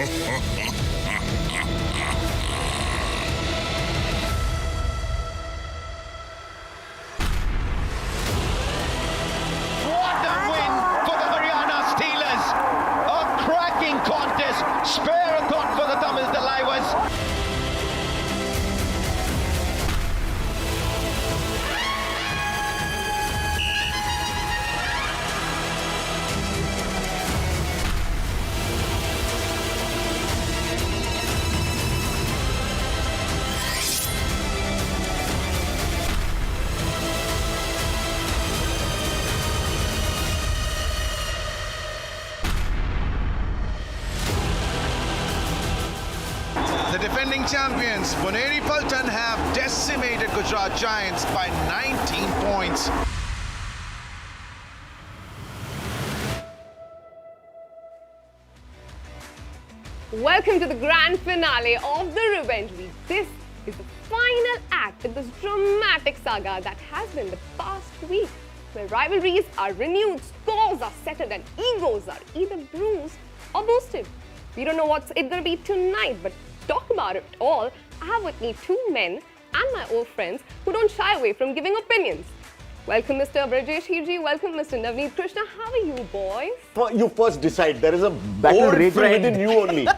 What a win for the Haryana Steelers! A cracking contest. Spare a thought for the Tamil Thalaivas. The defending champions, Paltan, have decimated Gujarat Giants by 19 points. Welcome to the grand finale of the Revenge Week. This is the final act in this dramatic saga that has been the past week, where rivalries are renewed, scores are settled, and egos are either bruised or boosted. We don't know what's it going to be tonight, but to talk about it all, I have with me two men and my old friends who don't shy away from giving opinions. Welcome, Mr. Brajesh Hirji. Welcome, Mr. Navneet Krishna. How are you, boys? You first decide. There is a battle Old raging friend. within you only.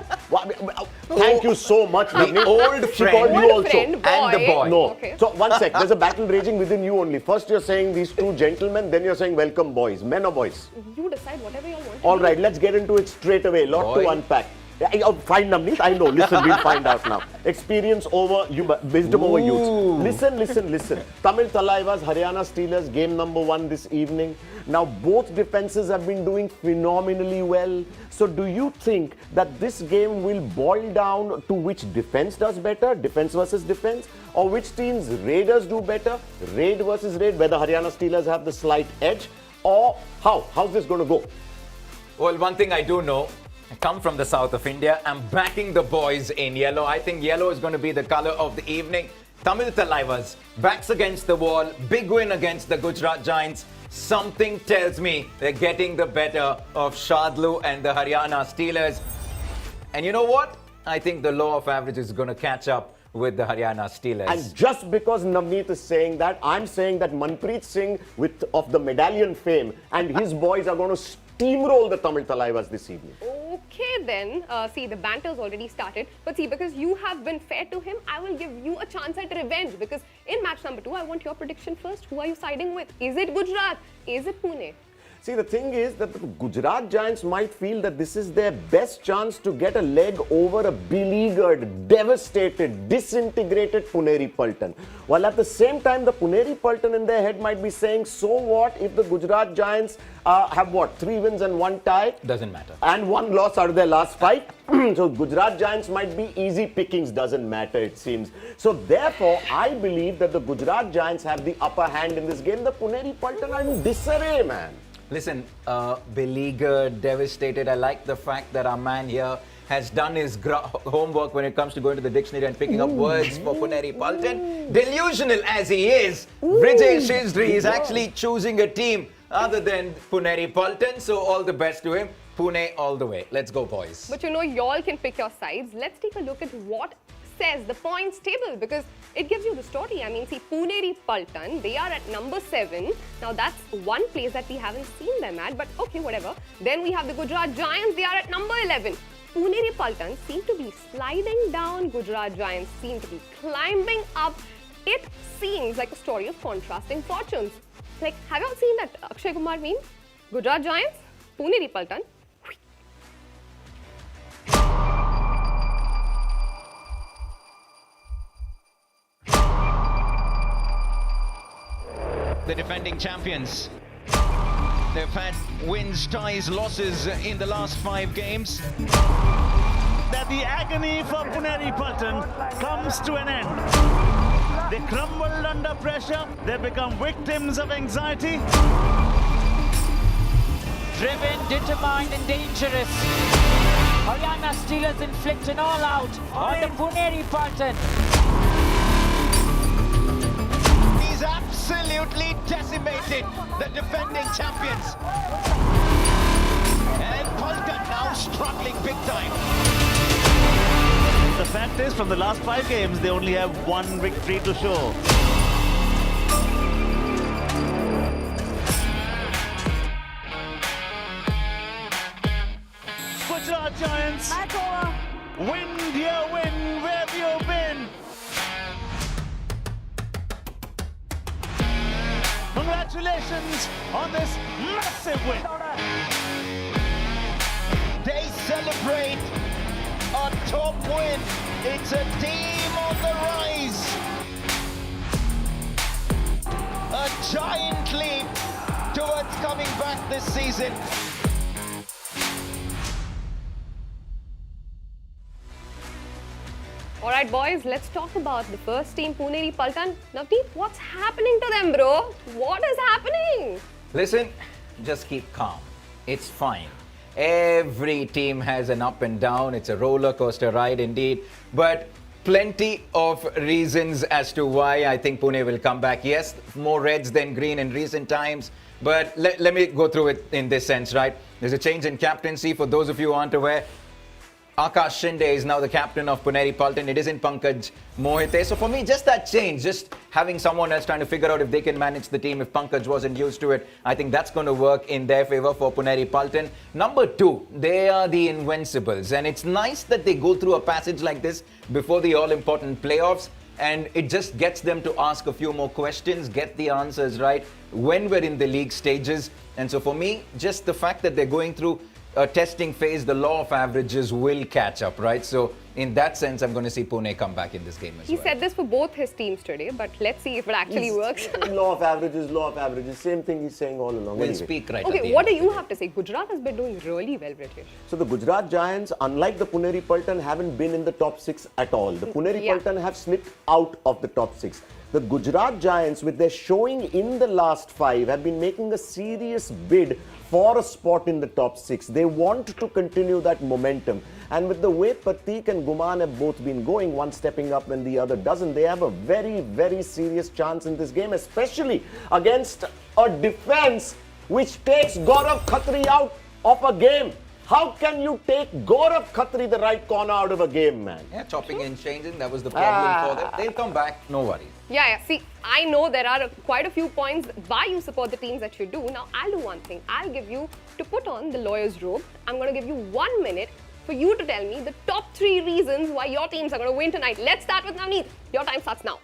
Thank you so much, Navneet. Old She friend. called you Old also. friend, boy. And the boy. No. Okay. So one sec. There's a battle raging within you only. First you're saying these two gentlemen, then you're saying welcome boys. Men or boys? You decide whatever you want. All right, let's get into it straight away. Lot Boy. to unpack. Fine, Navneet. I know. Listen, we'll find out now. Experience over wisdom over youth. Listen. Tamil Thalaivas, Haryana Steelers, game number 1 this evening. Now, both defenses have been doing phenomenally well. So, do you think that this game will boil down to which defense does better, defense versus defense, or which teams Raiders do better, Raid versus Raid, whether Haryana Steelers have the slight edge, or how? How's this going to go? Well, one thing I do know, I come from the south of India. I'm backing the boys in yellow. I think yellow is going to be the color of the evening. Tamil Thalaivas, backs against the wall, big win against the Gujarat Giants. Something tells me they're getting the better of Shadlu and the Haryana Steelers. And you know what? I think the law of average is going to catch up with the Haryana Steelers. And just because Navneet is saying that, I'm saying that Manpreet Singh of the medallion fame and his boys are going to steamroll the Tamil Thalaivas this evening. Okay then, see the banter's already started, but see, because you have been fair to him, I will give you a chance at revenge, because in match number 2, I want your prediction first. Who are you siding with? Is it Gujarat? Is it Pune? See, the thing is that the Gujarat Giants might feel that this is their best chance to get a leg over a beleaguered, devastated, disintegrated Puneri Paltan. While at the same time, the Puneri Paltan in their head might be saying, so what if the Gujarat Giants have 3 wins and 1 tie? Doesn't matter. And 1 loss out of their last 5. So Gujarat Giants might be easy pickings, doesn't matter it seems. So therefore, I believe that the Gujarat Giants have the upper hand in this game. The Puneri Paltan are in disarray, man. Listen, beleaguered, devastated. I like the fact that our man here has done his homework when it comes to going to the dictionary and picking up words for Puneri Paltan. Delusional as he is, Brajesh Hirji is actually choosing a team other than Puneri Paltan. So all the best to him. Pune all the way. Let's go, boys. But you know, y'all can pick your sides. Let's take a look at what says the points table, because it gives you the story. I mean, see, Puneri Paltan, they are at number 7. Now, that's one place that we haven't seen them at, but okay, whatever. Then we have the Gujarat Giants, they are at number 11. Puneri Paltan seem to be sliding down, Gujarat Giants seem to be climbing up. It seems like a story of contrasting fortunes. Like, have you all seen that Akshay Kumar meme? Gujarat Giants, Puneri Paltan. The defending champions. They've had wins, ties, losses in the last 5 games. That the agony for Puneri Paltan comes to an end. They crumbled under pressure, they become victims of anxiety. Driven, determined and dangerous. Haryana Steelers inflict an all-out on the Puneri Paltan. He's absolutely decimated the defending champions. And Paltan now struggling big time. fact is, from the last 5 games, they only have 1 victory to show. Gujarat Giants. Win, dear win, where have you been? Congratulations on this massive win. They celebrate a top win. It's a team on the rise. A giant leap towards coming back this season. All right, boys, let's talk about the first team, Puneri Paltan. Navdeep, what's happening to them, bro? What is happening? Listen, just keep calm. It's fine. Every team has an up and down. It's a roller coaster ride indeed. But plenty of reasons as to why I think Pune will come back. Yes, more reds than green in recent times. But let me go through it in this sense, right? There's a change in captaincy. For those of you who aren't aware, Akash Shinde is now the captain of Puneri Paltan. It isn't Pankaj Mohite. So for me, just that change, just having someone else trying to figure out if they can manage the team, if Pankaj wasn't used to it, I think that's going to work in their favor for Puneri Paltan. Number 2, they are the Invincibles. And it's nice that they go through a passage like this before the all-important playoffs. And it just gets them to ask a few more questions, get the answers right when we're in the league stages. And so for me, just the fact that they're going through a testing phase, the law of averages will catch up, right? So in that sense, I'm going to see Pune come back in this game as He well. said this for both his teams today, but let's see if it actually works. Law of averages. Same thing he's saying all along. We'll Anyway. speak right at Okay, the what end. do you have to say? Gujarat has been doing really well, British. So the Gujarat Giants, unlike the Puneri Paltan, haven't been in the top 6 at all. The Puneri Yeah. Paltan have slipped out of the top 6. The Gujarat Giants, with their showing in the last 5, have been making a serious bid for a spot in the top 6. They want to continue that momentum. And with the way Pratik and Guman have both been going, one stepping up when the other doesn't, they have a very, very serious chance in this game, especially against a defense which takes Gaurav Khatri out of a game. How can you take Gaurav Khatri, the right corner, out of a game, man? Yeah, chopping and changing, that was the problem for them. They'll come back, no worries. Yeah. See, I know there are quite a few points why you support the teams that you do. Now, I'll do one thing. I'll give you, to put on the lawyer's robe, I'm going to give you 1 minute for you to tell me the top 3 reasons why your teams are going to win tonight. Let's start with Navneet. Your time starts now.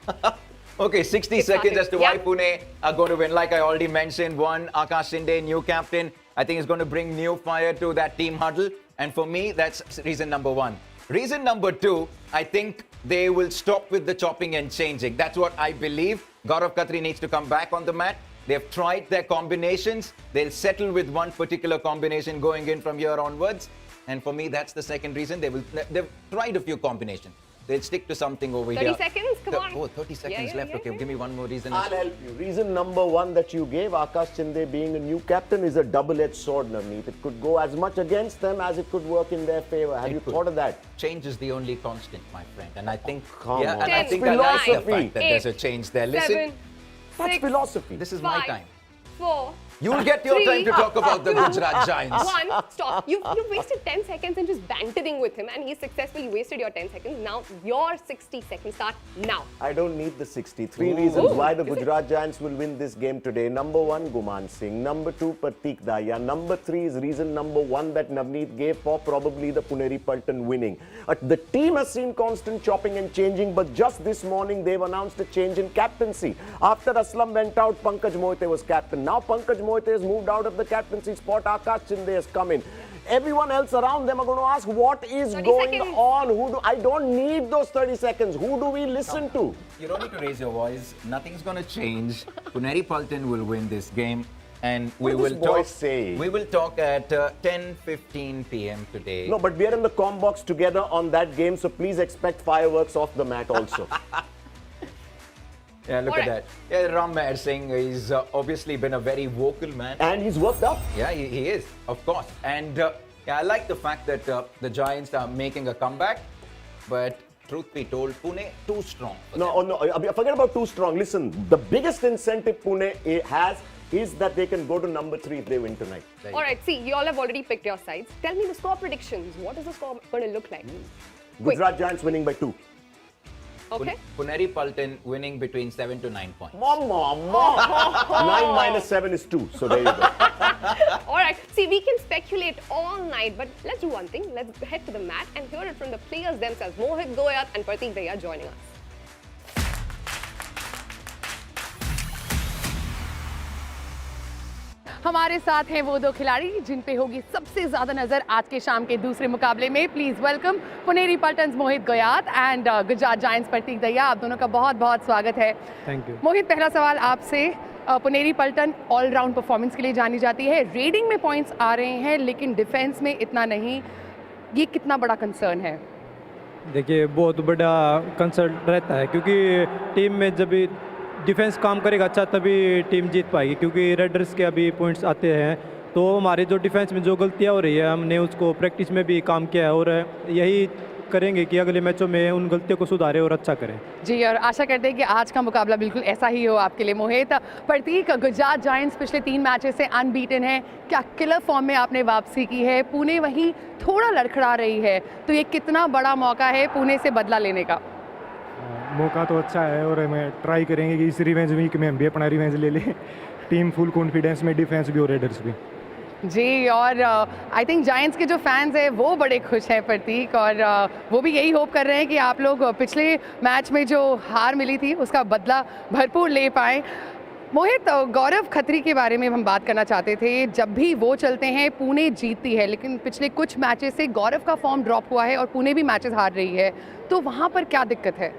Okay, 60 It's seconds starting. as to why Yeah. Pune are going to win. Like I already mentioned, 1, Akash Shinde, new captain. I think is going to bring new fire to that team huddle. And for me, that's reason number 1. Reason number 2, I think they will stop with the chopping and changing. That's what I believe. Gaurav Khatri needs to come back on the mat. They've tried their combinations. They'll settle with one particular combination going in from here onwards. And for me, that's the second reason. They've tried a few combinations. They'll stick to something over 30 here. seconds? Come on. Oh, 30 seconds left. Okay, give me one more reason. I'll help you. Reason number 1 that you gave, Akash Shinde being a new captain, is a double-edged sword, Navneet. It could go as much against them as it could work in their favor. Have you thought of that? Change is the only constant, my friend. And I think, Come yeah, on. and I Ten, think I like the philosophy. fact that there's a change there. Listen, 7, That's 6, philosophy. this is my 5, time. 4. You'll get your 3, time to talk about the 2, Gujarat Giants. 1, stop. You've wasted 10 seconds in just bantering with him, and he successfully wasted your 10 seconds. Now, your 60 seconds start now. I don't need the 63 reasons why the Gujarat Giants will win this game today. Number 1, Guman Singh. Number 2, Pratik Daya. Number 3 is reason number 1 that Navneet gave for probably the Puneri Paltan winning. The team has seen constant chopping and changing, but just this morning they've announced a change in captaincy. After Aslam went out, Pankaj Mohite was captain. Now Pankaj Mohite has moved out of the captaincy spot. Akash Shinde has come in. Everyone else around them are going to ask, what is 30 going seconds. on? I don't need those 30 seconds. Who do we listen to? You don't need to raise your voice. Nothing's going to change. Puneri Paltan will win this game. And we What will does boy talk. say? We will talk at 10:15 p.m. today. No, but we are in the com box together on that game, so please expect fireworks off the mat also. Yeah, look All at right. that. Yeah, Ram Meher Singh is obviously been a very vocal man. And he's worked up. Yeah, he is, of course. And yeah, I like the fact that the Giants are making a comeback. But truth be told, Pune too strong. for them. No, forget about too strong. Listen, the biggest incentive Pune has is that they can go to number 3 if they win tonight. There you All go. right, see, you all have already picked your sides. Tell me the score predictions. What is the score going to look like? Quick. Gujarat Giants winning by 2. Okay. Puneri Paltan winning between 7 to 9 points. Mama. 9 minus 7 is 2. So there you go. All right. See, we can speculate all night, but let's do one thing. Let's head to the mat and hear it from the players themselves. Mohit Goyat and Pratik Daya joining us. हमारे साथ हैं वो दो खिलाड़ी जिन पे होगी सबसे ज्यादा नजर आज के शाम के दूसरे मुकाबले में. Please welcome Puneri Paltans Mohit Goyat and Gujarat Giants Pratik Dahiya. आप दोनों का बहुत बहुत स्वागत है. Thank you. मोहित, पहला सवाल आपसे. पुनेरी पल्टन ऑलराउंड परफॉर्मेंस के लिए जानी जाती है. रेडिंग में पॉइंट्स आ रहे हैं लेकिन डिफेंस में इतना नहीं. ये कितना बड़ा कंसर्न है? देखिए, बहुत बड़ा कंसर्न रहता है क्योंकि टीम में जब डिफेंस काम करेगा अच्छा तभी टीम जीत पाएगी. क्योंकि रेडर्स के अभी पॉइंट्स आते हैं तो हमारे जो डिफेंस में जो गलतियां हो रही है हमने उसको प्रैक्टिस में भी काम किया है और यही करेंगे कि अगले मैचों में उन गलतियों को सुधारें और अच्छा करें. जी, और आशा करते हैं कि आज का मुकाबला बिल्कुल ऐसा ही हो आपके लिए. मोहित, प्रतीक, गुजरात जायंट्स पिछले 3 मैचेस से अनबीटन है. क्या किलर फॉर्म में आपने वापसी की है? पुणे वहीं थोड़ा लड़खड़ा रही है, तो ये कितना बड़ा मौका है पुणे से बदला लेने का? मौका तो अच्छा है और मैं ट्राई करेंगे कि इस रिवेंज वीक में हम भी अपना रिवेंज ले लें. टीम फुल कॉन्फिडेंस में, डिफेंस भी और रेडर्स भी. जी, और आई थिंक जायंट्स के जो फैंस हैं वो बड़े खुश हैं प्रतीक, और वो भी यही होप कर रहे हैं कि आप लोग पिछले मैच में जो हार मिली थी उसका बदला भरपूर ले पाएँ. मोहित, गौरव खत्री के बारे में हम बात करना चाहते थे. जब भी वो चलते हैं पुणे जीतती है, लेकिन पिछले कुछ मैचेस से गौरव का फॉर्म ड्रॉप हुआ है और पुणे भी मैचेस हार रही है, तो वहाँ पर क्या दिक्कत है?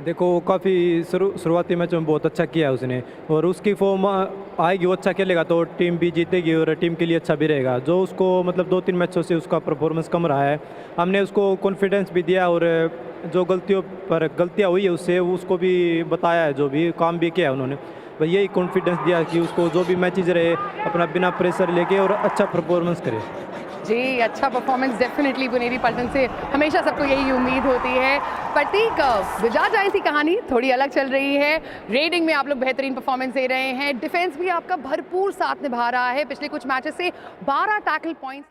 देखो, काफ़ी शुरुआती मैच में बहुत अच्छा किया है उसने और उसकी फॉर्म आएगी, वो अच्छा खेलेगा तो टीम भी जीतेगी और टीम के लिए अच्छा भी रहेगा. जो उसको मतलब 2-3 मैचों से उसका परफॉर्मेंस कम रहा है, हमने उसको कॉन्फिडेंस भी दिया और जो गलतियाँ हुई है उससे उसको भी बताया है, जो भी काम भी किया है उन्होंने. भाई यही कॉन्फिडेंस दिया कि उसको जो भी मैचेज रहे अपना बिना प्रेशर लेके और अच्छा परफॉर्मेंस करे. जी, अच्छा परफॉर्मेंस डेफिनेटली पुनेरी पल्टन से हमेशा सबको यही उम्मीद होती है. प्रतीक, गुजरात जायंट्स की कहानी थोड़ी अलग चल रही है. रेडिंग में आप लोग बेहतरीन परफॉर्मेंस दे रहे हैं, डिफेंस भी आपका भरपूर साथ निभा रहा है. पिछले कुछ मैचेस से 12 टैकल पॉइंट्स.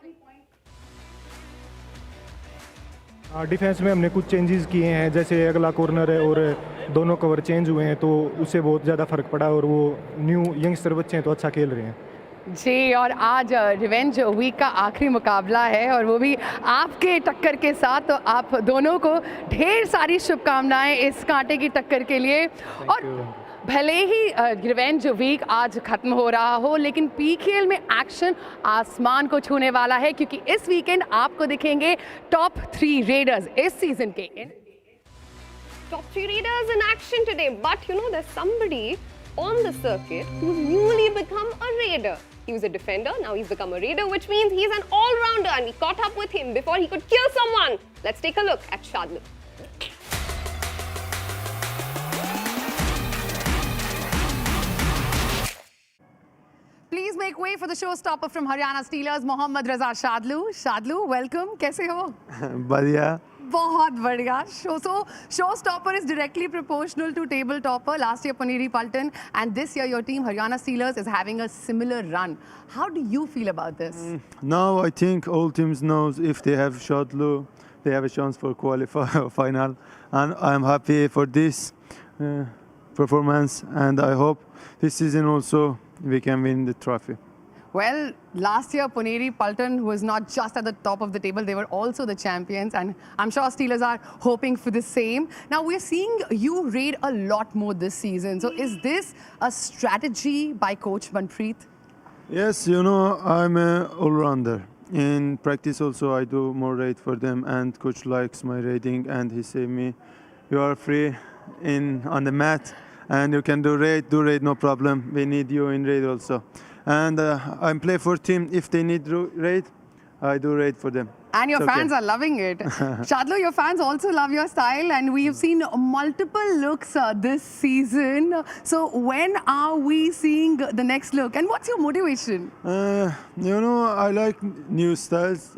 डिफेंस में हमने कुछ चेंजेस किए हैं, जैसे अगला कॉर्नर है और दोनों कवर चेंज हुए हैं तो उससे बहुत ज़्यादा फ़र्क पड़ा और वो न्यू यंगस्टर बच्चे हैं तो अच्छा खेल रहे हैं. जी, और आज रिवेंज वीक का आखिरी मुकाबला है और वो भी आपके टक्कर के साथ, तो आप दोनों को ढेर सारी शुभकामनाएं इस कांटे की टक्कर के लिए. और भले ही रिवेंज वीक आज खत्म हो रहा हो, लेकिन पीकेएल में एक्शन आसमान को छूने वाला है क्योंकि इस वीकेंड आपको दिखेंगे टॉप 3 रेडर्स इस सीजन के. Top 3 raiders in action today, but you know there's somebody on the circuit who's newly become a raider. He was a defender, now he's become a raider, which means he's an all-rounder, and we caught up with him before he could kill someone. Let's take a look at Shadlu. Please make way for the showstopper from Haryana Steelers, Mohammad Raza Shadlu. Shadlu, welcome. कैसे हो? बढ़िया. बहुत बढ़िया. Show stopper is directly proportional to table topper. Last year Puneri Paltan, and this year your team Haryana Steelers is having a similar run. How do you feel about this? Now I think all teams knows if they have shot low, they have a chance for qualify final, and I'm happy for this performance, and I hope this season also we can win the trophy. Well, last year Puneri Paltan was not just at the top of the table, they were also the champions, and I'm sure Steelers are hoping for the same. Now we're seeing you raid a lot more this season, so is this a strategy by Coach Manpreet? Yes, you know, I'm an all-rounder. In practice also I do more raid for them, and coach likes my raiding, and he say me, you are free on the mat and you can do raid, no problem. We need you in raid also. And I play for team. If they need raid, I do raid for them. And your It's okay. fans are loving it. Shadlu, your fans also love your style, and we've seen multiple looks this season. So when are we seeing the next look, and what's your motivation? You know, I like new styles.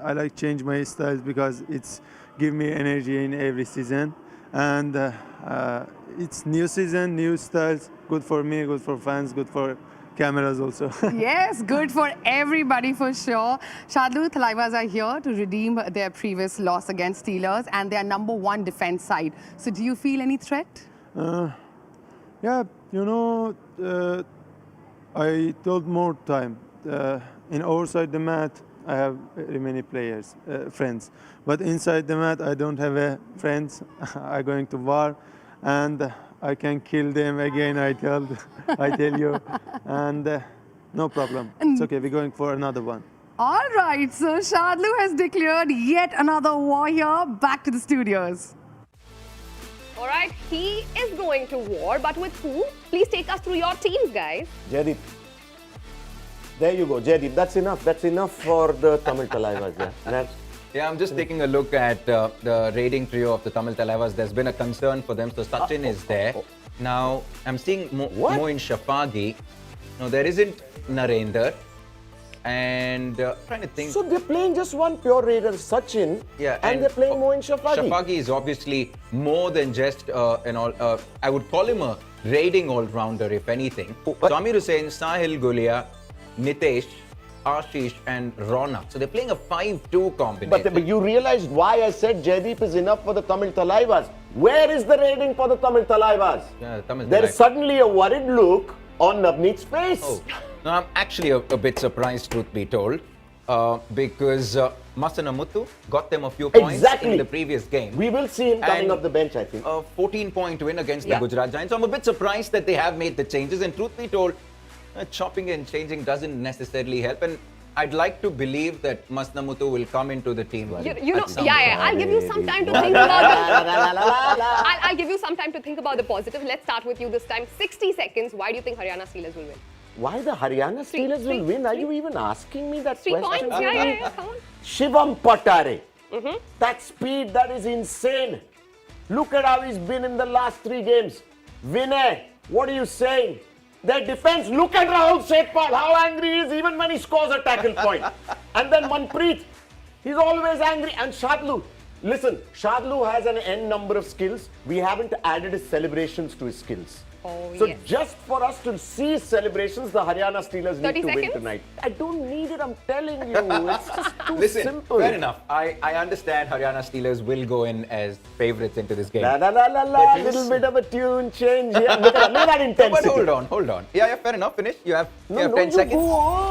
I like change my styles because it's give me energy in every season. And it's new season, new styles. Good for me, good for fans, good for cameras also. Yes, good for everybody for sure. Shadlu, Thalaivas are here to redeem their previous loss against Steelers and their #1 defense side. So do you feel any threat? Yeah, you know, I told more time. In outside the mat, I have very many players, friends. But inside the mat, I don't have friends. I'm going to war, and I can kill them again. I tell you, and no problem. It's okay. We're going for another one. All right, so Shadlu has declared yet another war here. Back to the studios. All right, he is going to war, but with who? Please take us through your teams, guys. Jaideep. There you go, Jaideep. That's enough. That's enough for the Tamil Thalaivas. Yeah, I'm just taking a look at the raiding trio of the Tamil Thalaivas. There's been a concern for them. So Sachin is there. Now, I'm seeing Moin Shafagi. No, there isn't Narendra. And trying to think. So they're playing just one pure raider, Sachin, and they're playing Moin Shafagi. Shafagi is obviously more than just I would call him a raiding all-rounder, if anything. So Amir Hussain, Sahil Gulia, Nitesh, Ashish and Ronak. So they're playing a 5-2 combination. But you realized why I said Jaideep is enough for the Tamil Thalaivas. Where is the raiding for the Tamil Thalaivas? Yeah, Tamil there is suddenly a worried look on Navneet's face. Oh. No, I'm actually a bit surprised, truth be told, because Masanamuthu got them a few points in the previous game. We will see him coming off the bench, I think. A 14-point win against the Gujarat Giants. So I'm a bit surprised that they have made the changes. And truth be told, chopping and changing doesn't necessarily help. And I'd like to believe that Masanamuthu will come into the team. You know, I'll give you some time to think about I'll give you some time to think about the positive. Let's start with you this time. 60 seconds. Why do you think Haryana Steelers will win? Why the Haryana Steelers will win? Are you even asking me that 3 question? points? Yeah, come on. Shivam Patare. That speed, that is insane. Look at how he's been in the last 3 games. Vinay, what are you saying? Their defense, look at Rahul Sethpal, how angry he is even when he scores a tackle point. And then Manpreet, he's always angry. And Shadlu, listen, Shadlu has an N number of skills. We haven't added his celebrations to his skills. Oh, So just for us to see celebrations, the Haryana Steelers need to win tonight. I don't need it, I'm telling you. It's just too simple. Fair enough. I understand Haryana Steelers will go in as favourites into this game. Little bit of a tune change here. Look at that intensity. But hold on. Yeah, fair enough. Finish. You have 10 seconds.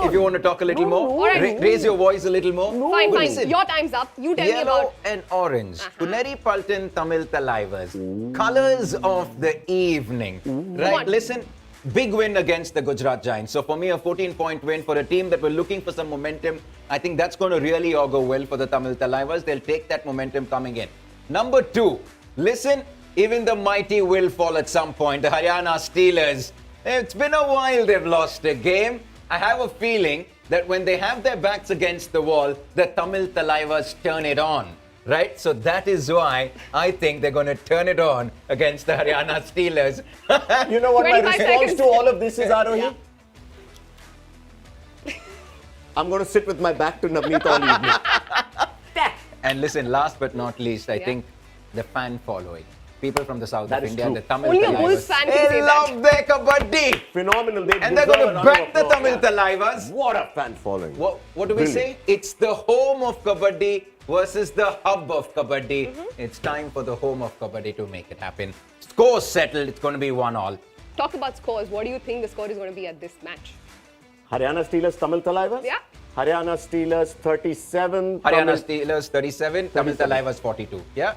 If you want to talk a little more, raise your voice a little more. Fine. Your time's up. You tell me about... Yellow and orange. Puneri Paltan Tamil Thalaivas. Colours of the evening. Right, listen, big win against the Gujarat Giants. So for me, a 14-point win for a team that were looking for some momentum. I think that's going to really augur well for the Tamil Thalaivas. They'll take that momentum coming in. Number 2, listen, even the mighty will fall at some point. The Haryana Steelers, it's been a while they've lost a game. I have a feeling that when they have their backs against the wall, the Tamil Thalaivas turn it on. Right? So that is why I think they're going to turn it on against the Haryana Steelers. You know what my response to all of this is, Arohi? I'm going to sit with my back to Navneet all evening. And listen, last but not least, I think the fan following. People from the south of India, the Tamil Only Thalaivas, a Bulls fan can say they love their kabaddi. Phenomenal. And they're going to back the Tamil Thalaivas. What a fan following. What do we say? It's the home of kabaddi versus the hub of kabaddi. It's time for the home of kabaddi to make it happen. Score settled. It's going to be 1-1. Talk about scores. What do you think the score is going to be at this match? Haryana Steelers, Tamil Thalaivas? Yeah. Haryana Steelers 37. Haryana Steelers 37. Tamil Thalaivas 42. Yeah?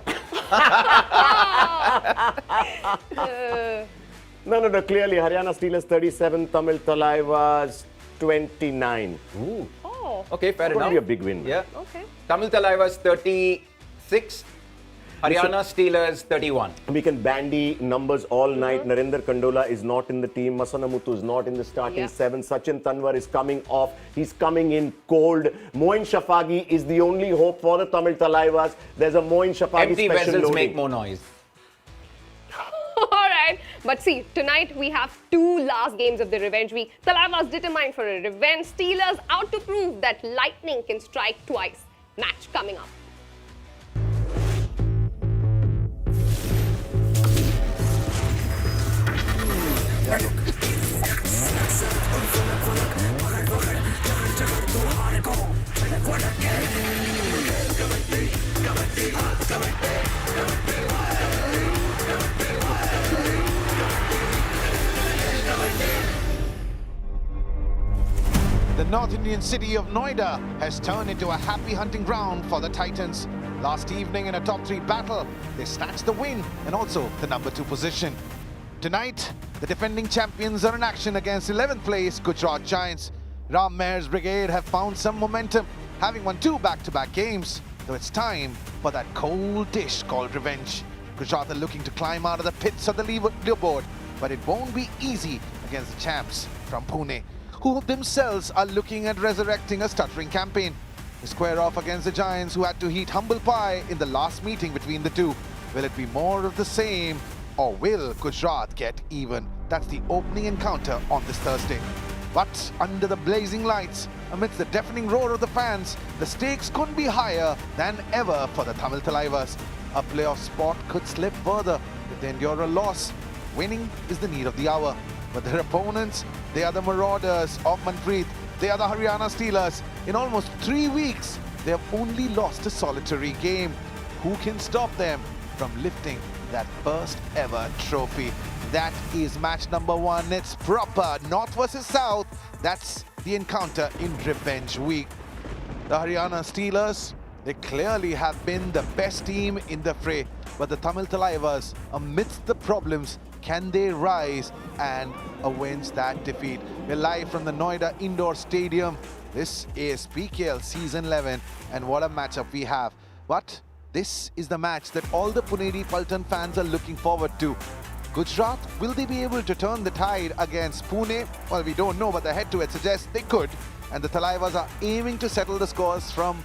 No. Clearly, Haryana Steelers 37, Tamil Thalaivas 29. Ooh. Oh. Okay, fair enough. It's going to be a big win. Yeah. Okay. Tamil Thalaivas 36. Haryana Steelers 31. We can bandy numbers all night. Narendra Kandola is not in the team. Masanamuthu is not in the starting 7. Sachin Tanwar is coming off. He's coming in cold. Moin Shafagi is the only hope for the Tamil Thalaivas. There's a Moin Shafagi Empty special vessels loading. make more noise. All right. But see, tonight we have 2 last games of the revenge week. Thalaivas determined for a revenge. Steelers out to prove that lightning can strike twice. Match coming up. Look. North Indian city of Noida has turned into a happy hunting ground for the Titans. Last evening in a top 3 battle, they snatched the win and also the number 2 position. Tonight, the defending champions are in action against 11th place Gujarat Giants. Ram Meher's brigade have found some momentum, having won 2 back-to-back games. So it's time for that cold dish called revenge. Gujarat are looking to climb out of the pits of the leaderboard, but it won't be easy against the champs from Pune, who themselves are looking at resurrecting a stuttering campaign. They square off against the Giants, who had to eat humble pie in the last meeting between the two. Will it be more of the same, or will Gujarat get even? That's the opening encounter on this Thursday. But under the blazing lights, amidst the deafening roar of the fans, the stakes couldn't be higher than ever for the Tamil Thalaivas. A playoff spot could slip further if they endure a loss. Winning is the need of the hour. But their opponents, they are the Marauders of Manpreet. They are the Haryana Steelers. In almost 3 weeks, they have only lost a solitary game. Who can stop them from lifting that first ever trophy? That is match number 1. It's proper North versus South. That's the encounter in Revenge Week. The Haryana Steelers, they clearly have been the best team in the fray. But the Tamil Thalaivas, amidst the problems, can they rise and avenge that defeat? We're live from the Noida Indoor Stadium. This is PKL Season 11, and what a matchup we have. But this is the match that all the Puneri Paltan fans are looking forward to. Gujarat, will they be able to turn the tide against Pune? Well, we don't know, but the head-to-head suggests they could. And the Thalaivas are aiming to settle the scores from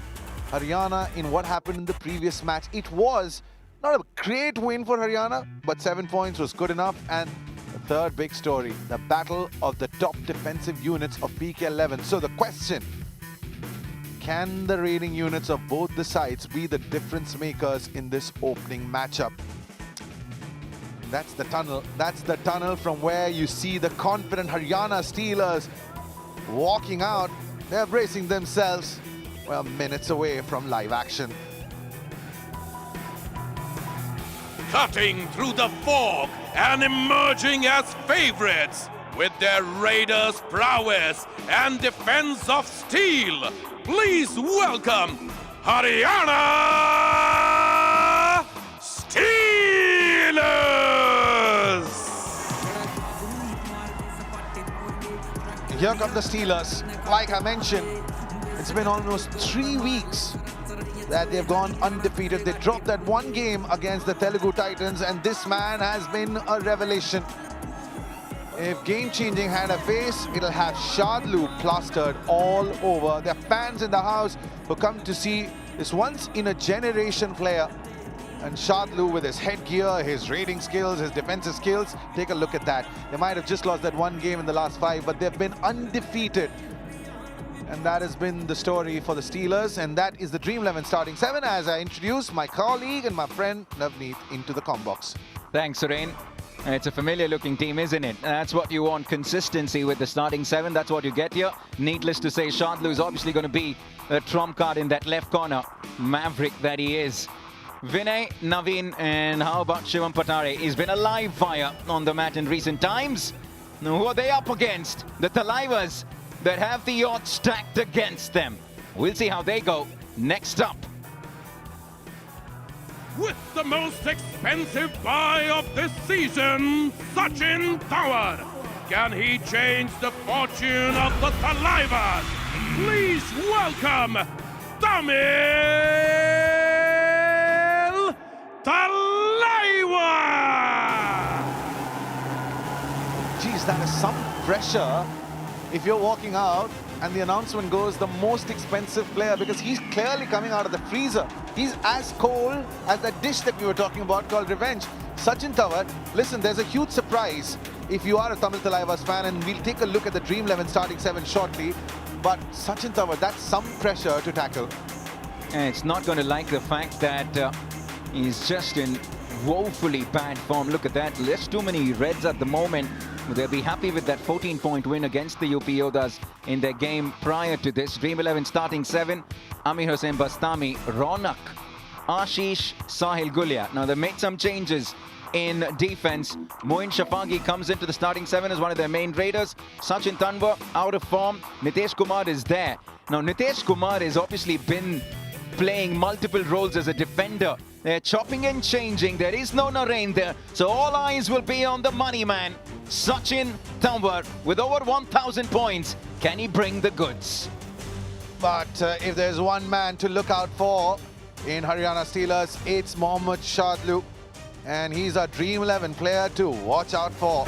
Haryana in what happened in the previous match. It was not a great win for Haryana, but 7 points was good enough. And the third big story, the battle of the top defensive units of PK 11. So the question, can the raiding units of both the sides be the difference makers in this opening matchup? That's the tunnel. That's the tunnel from where you see the confident Haryana Steelers walking out. They're bracing themselves. Well, minutes away from live action. Cutting through the fog and emerging as favorites with their Raiders' prowess and defense of steel. Please welcome Haryana Steelers! Here come the Steelers. Like I mentioned, it's been almost 3 weeks that they've gone undefeated. They dropped that 1 game against the Telugu Titans, and this man has been a revelation. If game-changing had a face, it'll have Shadlu plastered all over. There are fans in the house who come to see this once-in-a-generation player. And Shadlu, with his headgear, his raiding skills, his defensive skills, take a look at that. They might have just lost that 1 game in the last 5, but they've been undefeated. And that has been the story for the Steelers, and that is the Dream 11 starting 7 as I introduce my colleague and my friend Navneet into the combox. Thanks, Suren. It's a familiar looking team, isn't it? That's what you want, consistency with the starting 7. That's what you get here. Needless to say, Shadlu is obviously going to be a trump card in that left corner. Maverick that he is. Vinay, Naveen, and how about Shivam Patare? He's been a live fire on the mat in recent times. Now, who are they up against? The Thalaivas that have the odds stacked against them. We'll see how they go next up. With the most expensive buy of this season, Sachin Tawar. Can he change the fortune of the Thalaivas? Please welcome Tamil Thalaiva! Geez, that is some pressure if you're walking out and the announcement goes the most expensive player, because he's clearly coming out of the freezer. He's as cold as that dish that we were talking about called Revenge. Sachin Tawar, listen, there's a huge surprise if you are a Tamil Thalaivas fan, and we'll take a look at the Dream 11 starting 7 shortly. But Sachin Tawar, that's some pressure to tackle. And it's not going to like the fact that he's just in woefully bad form. Look at that. There's too many reds at the moment. They'll be happy with that 14-point win against the UP Yodas in their game prior to this. Dream 11 starting 7. Amir Hossain Bastami, Ronak, Ashish, Sahil Gulia. Now, they made some changes in defense. Moin Shafagi comes into the starting 7 as one of their main raiders. Sachin Tanwar out of form. Nitesh Kumar is there. Now Nitesh Kumar has obviously been playing multiple roles as a defender. They're chopping and changing. There is no Narain there. So all eyes will be on the money man, Sachin Tanwar, with over 1,000 points. Can he bring the goods? But if there's one man to look out for in Haryana Steelers, it's Mohammad Shadlu. And he's a Dream 11 player to watch out for.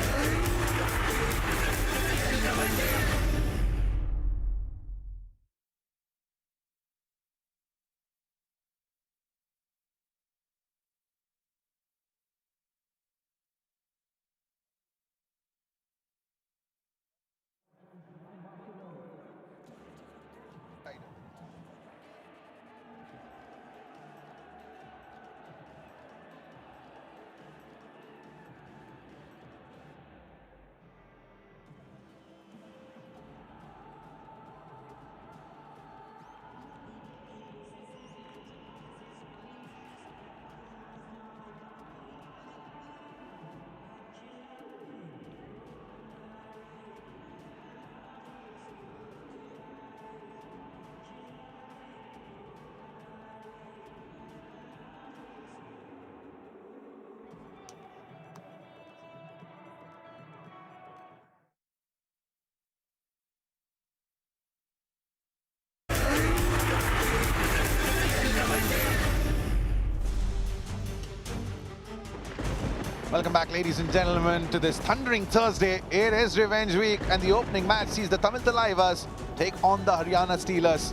Welcome back, ladies and gentlemen, to this thundering Thursday. It is Revenge Week, and the opening match sees the Tamil Thalaivas take on the Haryana Steelers.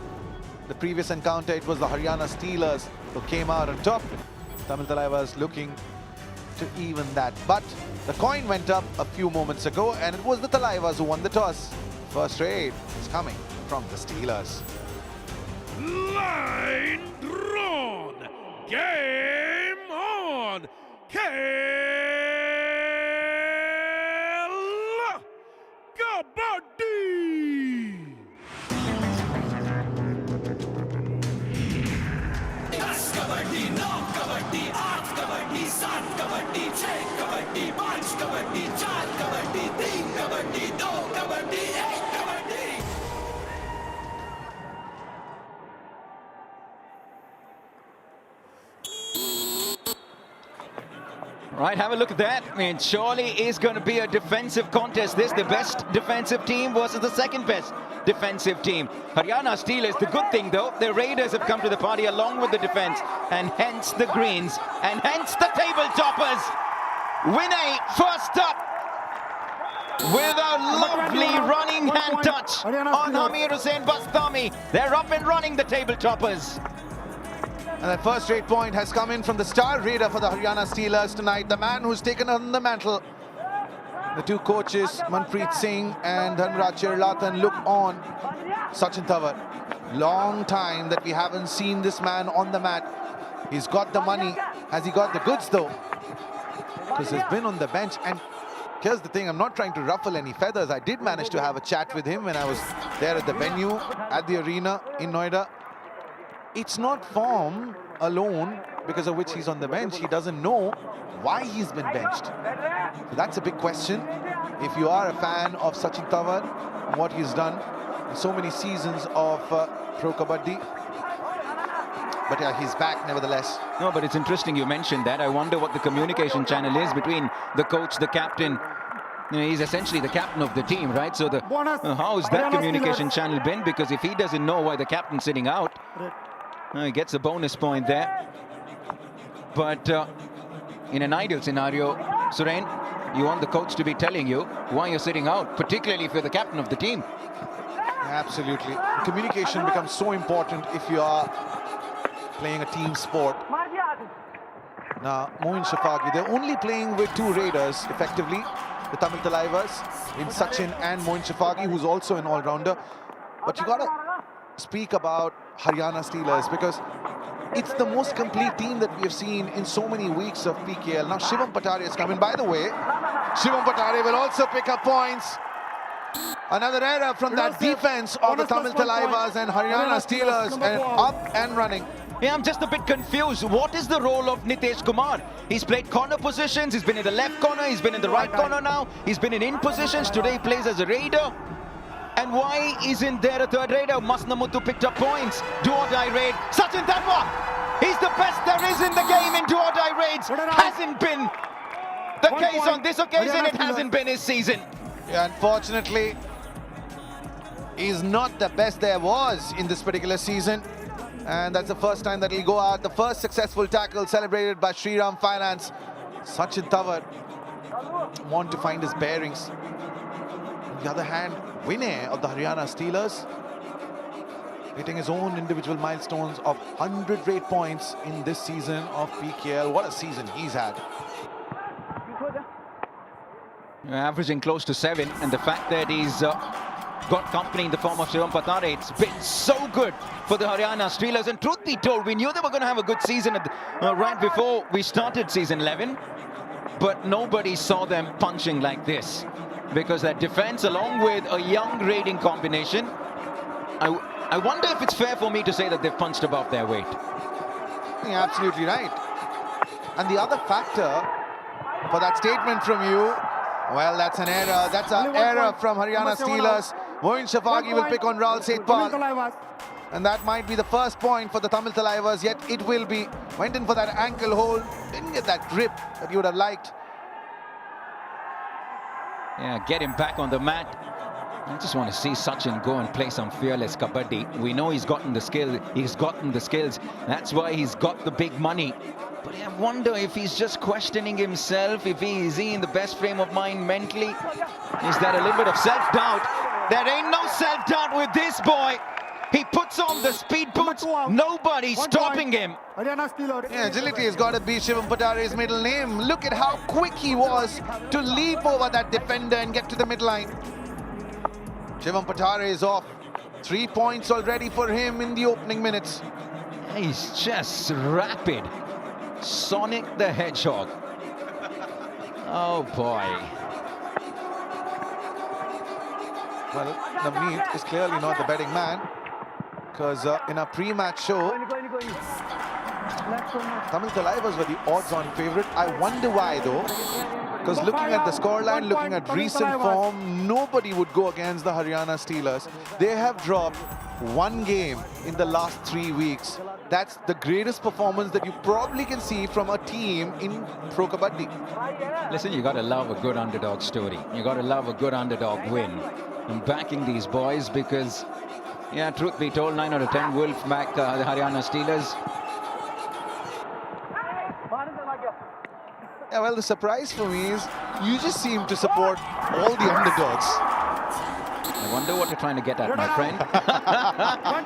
The previous encounter, it was the Haryana Steelers who came out on top. Tamil Thalaivas looking to even that. But the coin went up a few moments ago, and it was the Thalaivas who won the toss. First raid is coming from the Steelers. Line drawn. Game on. Kabaddi. Kabaddi, no Kabaddi, 8 Kabaddi, 7 Kabaddi, 6 Kabaddi, 5 Kabaddi, 4 Kabaddi, 3 Kabaddi, 2 Kabaddi, 1 Kabaddi. Right, have a look at that. I mean, surely is going to be a defensive contest. This, the best defensive team versus the second best defensive team. Haryana Steelers, the good thing though, the Raiders have come to the party along with the defense, and hence the greens, and hence the table toppers. Vinay first up with a lovely running hand touch on Amir Hussain Bastami. They're up and running, the table toppers. And that first straight point has come in from the star raider for the Haryana Steelers tonight, the man who's taken on the mantle. The two coaches, Manpreet Singh and Dhanraj Chirlatan, look on Sachin Tanwar. Long time that we haven't seen this man on the mat. He's got the money. Has he got the goods though? Because he's been on the bench. And here's the thing, I'm not trying to ruffle any feathers. I did manage to have a chat with him when I was there at the venue, at the arena in Noida. It's not form alone because of which he's on the bench. He doesn't know why he's been benched. So that's a big question. If you are a fan of Sachin Tanwar and what he's done in so many seasons of Pro Kabaddi. But yeah, he's back nevertheless. No, but it's interesting you mentioned that. I wonder what the communication channel is between the coach, the captain. You know, he's essentially the captain of the team, right? So how has that communication channel been? Because if he doesn't know why the captain's sitting out, he gets a bonus point there. But in an ideal scenario, Surain, you want the coach to be telling you why you're sitting out, particularly if you're the captain of the team. Absolutely. Communication becomes so important if you are playing a team sport. Now, Moin Shafagi, they're only playing with two raiders, effectively. The Tamil Thalaivas in Sachin and Moin Shafagi, who's also an all-rounder. But you gotta speak about Haryana Steelers because it's the most complete team that we have seen in so many weeks of PKL. Now Shivam Patare has come in. By the way, Shivam Patare will also pick up points. Another error from that defense of the Tamil Thalaivas, and Haryana Steelers and up and running. Yeah, I'm just a bit confused. What is the role of Nitesh Kumar? He's played corner positions, he's been in the left corner, he's been in the right corner now, he's been in positions. Today he plays as a raider. And why isn't there a third raider? Masnamuthu picked up points. Do-or-die raid. Sachin Tanwa! He's the best there is in the game in do-or-die raids. Hasn't been the case on this occasion. It hasn't been his season. Yeah, unfortunately, he's not the best there was in this particular season. And that's the first time that he'll go out. The first successful tackle celebrated by Shriram Finance. Sachin Tanwa want to find his bearings. On the other hand, Vinay of the Haryana Steelers hitting his own individual milestones of 100 rate points in this season of PKL. What a season he's had. Averaging close to 7, and the fact that he's got company in the form of Shivam Patare, it's been so good for the Haryana Steelers. And truth be told, we knew they were going to have a good season right before we started season 11, but nobody saw them punching like this, because that defense, along with a young raiding combination, I wonder if it's fair for me to say that they've punched above their weight. You're absolutely right. And the other factor for that statement from you, well, that's an error. That's an error from Haryana Steelers. Moin Shafagi will pick on Raul Setpal. And that might be the first point for the Tamil Thalaivas, yet it will be. Went in for that ankle hold, didn't get that grip that you would have liked. Yeah, get him back on the mat. I just want to see Sachin go and play some fearless kabaddi. We know he's gotten the skill. He's gotten the skills. That's why he's got the big money. But I wonder if he's just questioning himself. Is he in the best frame of mind mentally? Is there a little bit of self-doubt? There ain't no self-doubt with this boy. He puts on the speed boots. Nobody's stopping him. Yeah, agility has got to be Shivam Patare's middle name. Look at how quick he was to leap over that defender and get to the midline. Shivam Patare is off. 3 points already for him in the opening minutes. He's just rapid. Sonic the Hedgehog. Oh boy. Well, Navneet is clearly not the betting man, because in a pre-match show, Tamil Thalaivas were the odds-on favourite. I wonder why though, because looking at the scoreline, looking at recent form, nobody would go against the Haryana Steelers. They have dropped 1 game in the last 3 weeks. That's the greatest performance that you probably can see from a team in Pro Kabaddi. Listen, you got to love a good underdog story. You got to love a good underdog win. I'm backing these boys because, yeah, truth be told, 9 out of 10 will back the Haryana Steelers. Yeah, well, the surprise for me is you just seem to support all the underdogs. I wonder what you're trying to get at, my friend.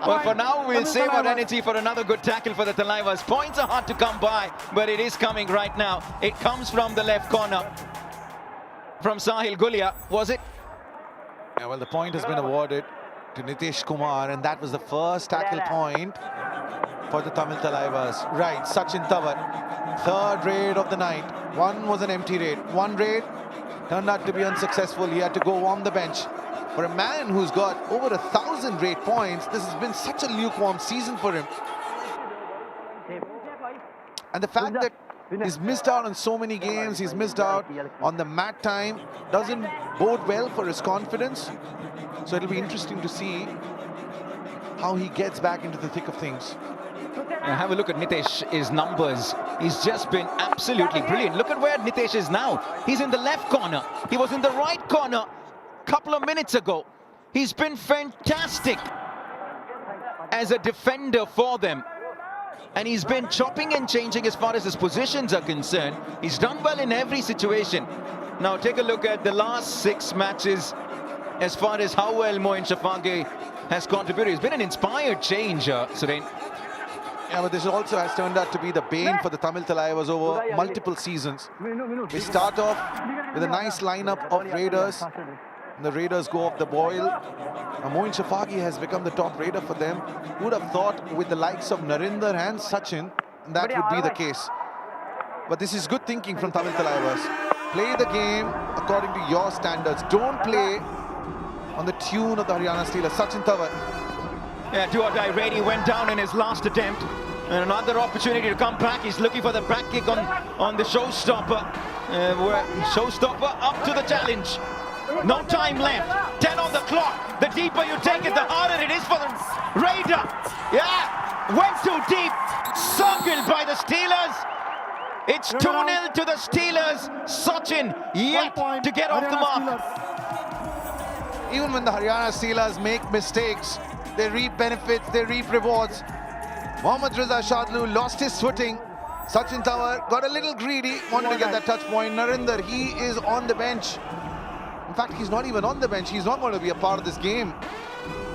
Well, for now, we'll save our energy for another good tackle for the Thalaivas. Points are hard to come by, but it is coming right now. It comes from the left corner. From Sahil Gulia, was it? Yeah, well, the point has been awarded to Nitesh Kumar, and that was the first tackle point for the Tamil Thalaivas. Right, Sachin Tanwa, third raid of the night. One was an empty raid. One raid turned out to be unsuccessful. He had to go on the bench. For a man who's got over 1,000 raid points, this has been such a lukewarm season for him. And the fact that he's missed out on so many games, he's missed out on the mat time, doesn't bode well for his confidence. So it'll be interesting to see how he gets back into the thick of things. Have a look at Nitesh's numbers. He's just been absolutely brilliant. Look at where Nitesh is now. He's in the left corner. He was in the right corner a couple of minutes ago. He's been fantastic as a defender for them. And he's been chopping and changing as far as his positions are concerned. He's done well in every situation. Now take a look at the last 6 matches as far as how well Moin Shafagi has contributed. It's been an inspired change, Suren. Yeah, but this also has turned out to be the bane for the Tamil Thalaivas over multiple seasons. They start off with a nice lineup of raiders. And the raiders go off the boil. Moin Shafagi has become the top raider for them. Who would have thought with the likes of Narinder and Sachin, that would be the case. But this is good thinking from Tamil Thalaivas. Play the game according to your standards. Don't play on the tune of the Haryana Steelers. Sachin Tanwa. Yeah, do-or-die Rady went down in his last attempt. And another opportunity to come back. He's looking for the back kick on the showstopper. Showstopper up to the challenge. No time left. 10 on the clock. The deeper you take it, the harder it is for the Raider. Yeah, went too deep. Circled by the Steelers. It's 2-0 to the Steelers. Sachin yet to get off the mark. Even when the Haryana Steelers make mistakes, they reap benefits, they reap rewards. Mohammad Reza Shadlu lost his footing. Sachin Tower got a little greedy, wanted to get that touch point. Narinder, he is on the bench. In fact, he's not even on the bench. He's not going to be a part of this game.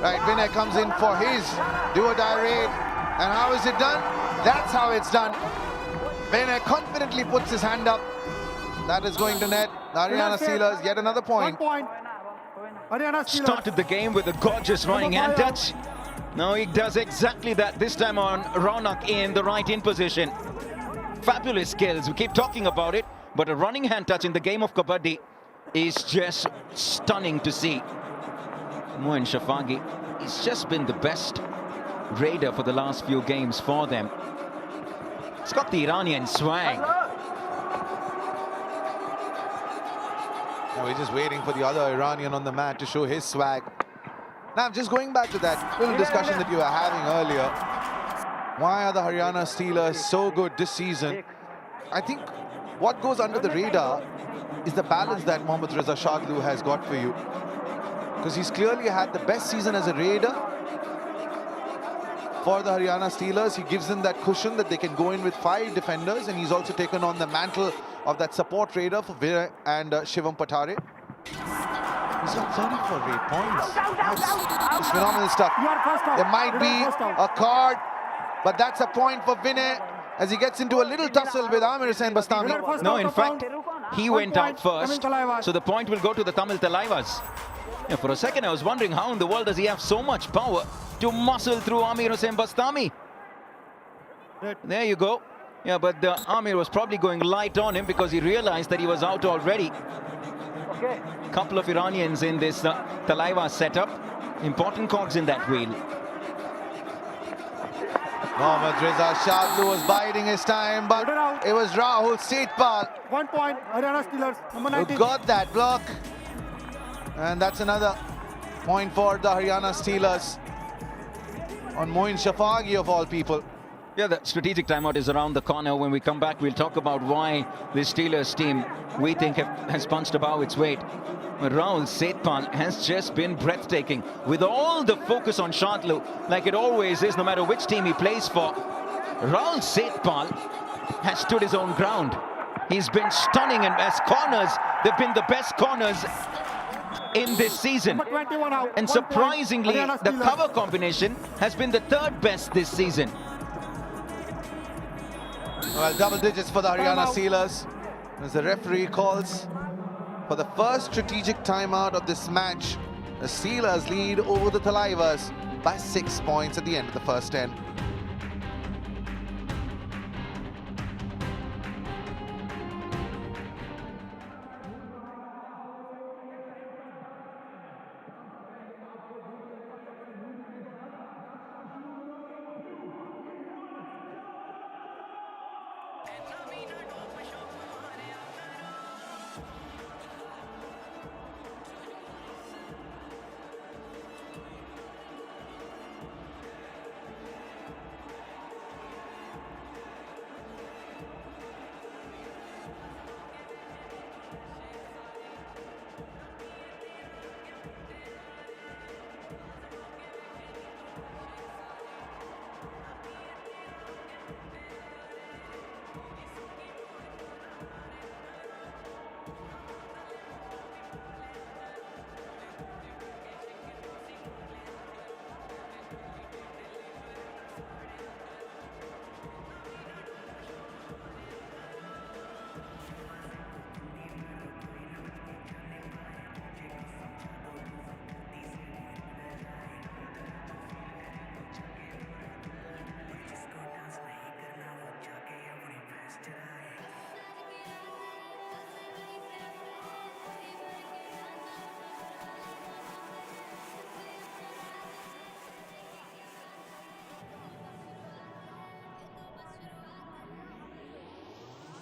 Right, Vinay comes in for his do-or-die raid. And how is it done? That's how it's done. Vinay confidently puts his hand up. That is going to net. The Haryana Steelers, yet another point. Started the game with a gorgeous running hand touch. Now he does exactly that, this time on Raunak in the right in position. Fabulous skills, we keep talking about it, but a running hand touch in the game of Kabaddi is just stunning to see. Moin Shafagi, he's just been the best raider for the last few games for them. He's got the Iranian swag. Now we're just waiting for the other Iranian on the mat to show his swag. Now, just going back to that little discussion that you were having earlier, why are the Haryana Steelers so good this season? I think what goes under the radar is the balance that Mohammad Reza Shadlu has got for you. Because he's clearly had the best season as a raider for the Haryana Steelers. He gives them that cushion that they can go in with 5 defenders, and he's also taken on the mantle of that support raider for Veer and Shivam Patare. He's got 34 raid points. It's phenomenal stuff. There might be a card, but that's a point for Vinay as he gets into a little tussle with Amir Hussain Bastami. No, in fact, he went out first, so the point will go to the Tamil Thalaivas. Yeah, for a second, I was wondering how in the world does he have so much power to muscle through Amir Hussain Bastami. There you go. Yeah, but Amir was probably going light on him because he realized that he was out already. Couple of Iranians in this Thalaivas setup. Important cogs in that wheel. Mohammad Reza Shadlu was biding his time, but it was Rahul Setpal 1 point, Haryana Steelers, number 19. who got that block. And that's another point for the Haryana Steelers on Moin Shafagi of all people. Yeah, the strategic timeout is around the corner. When we come back, we'll talk about why this Steelers team, we think, has punched above its weight. But Rahul Setpal has just been breathtaking. With all the focus on Shadlu, like it always is, no matter which team he plays for, Rahul Setpal has stood his own ground. He's been stunning, and as corners, they've been the best corners in this season. And surprisingly, the cover combination has been the 3rd best this season. Well, double digits for the Haryana Steelers as the referee calls for the first strategic timeout of this match. The Steelers lead over the Thalaivas by 6 points at the end of the first 10.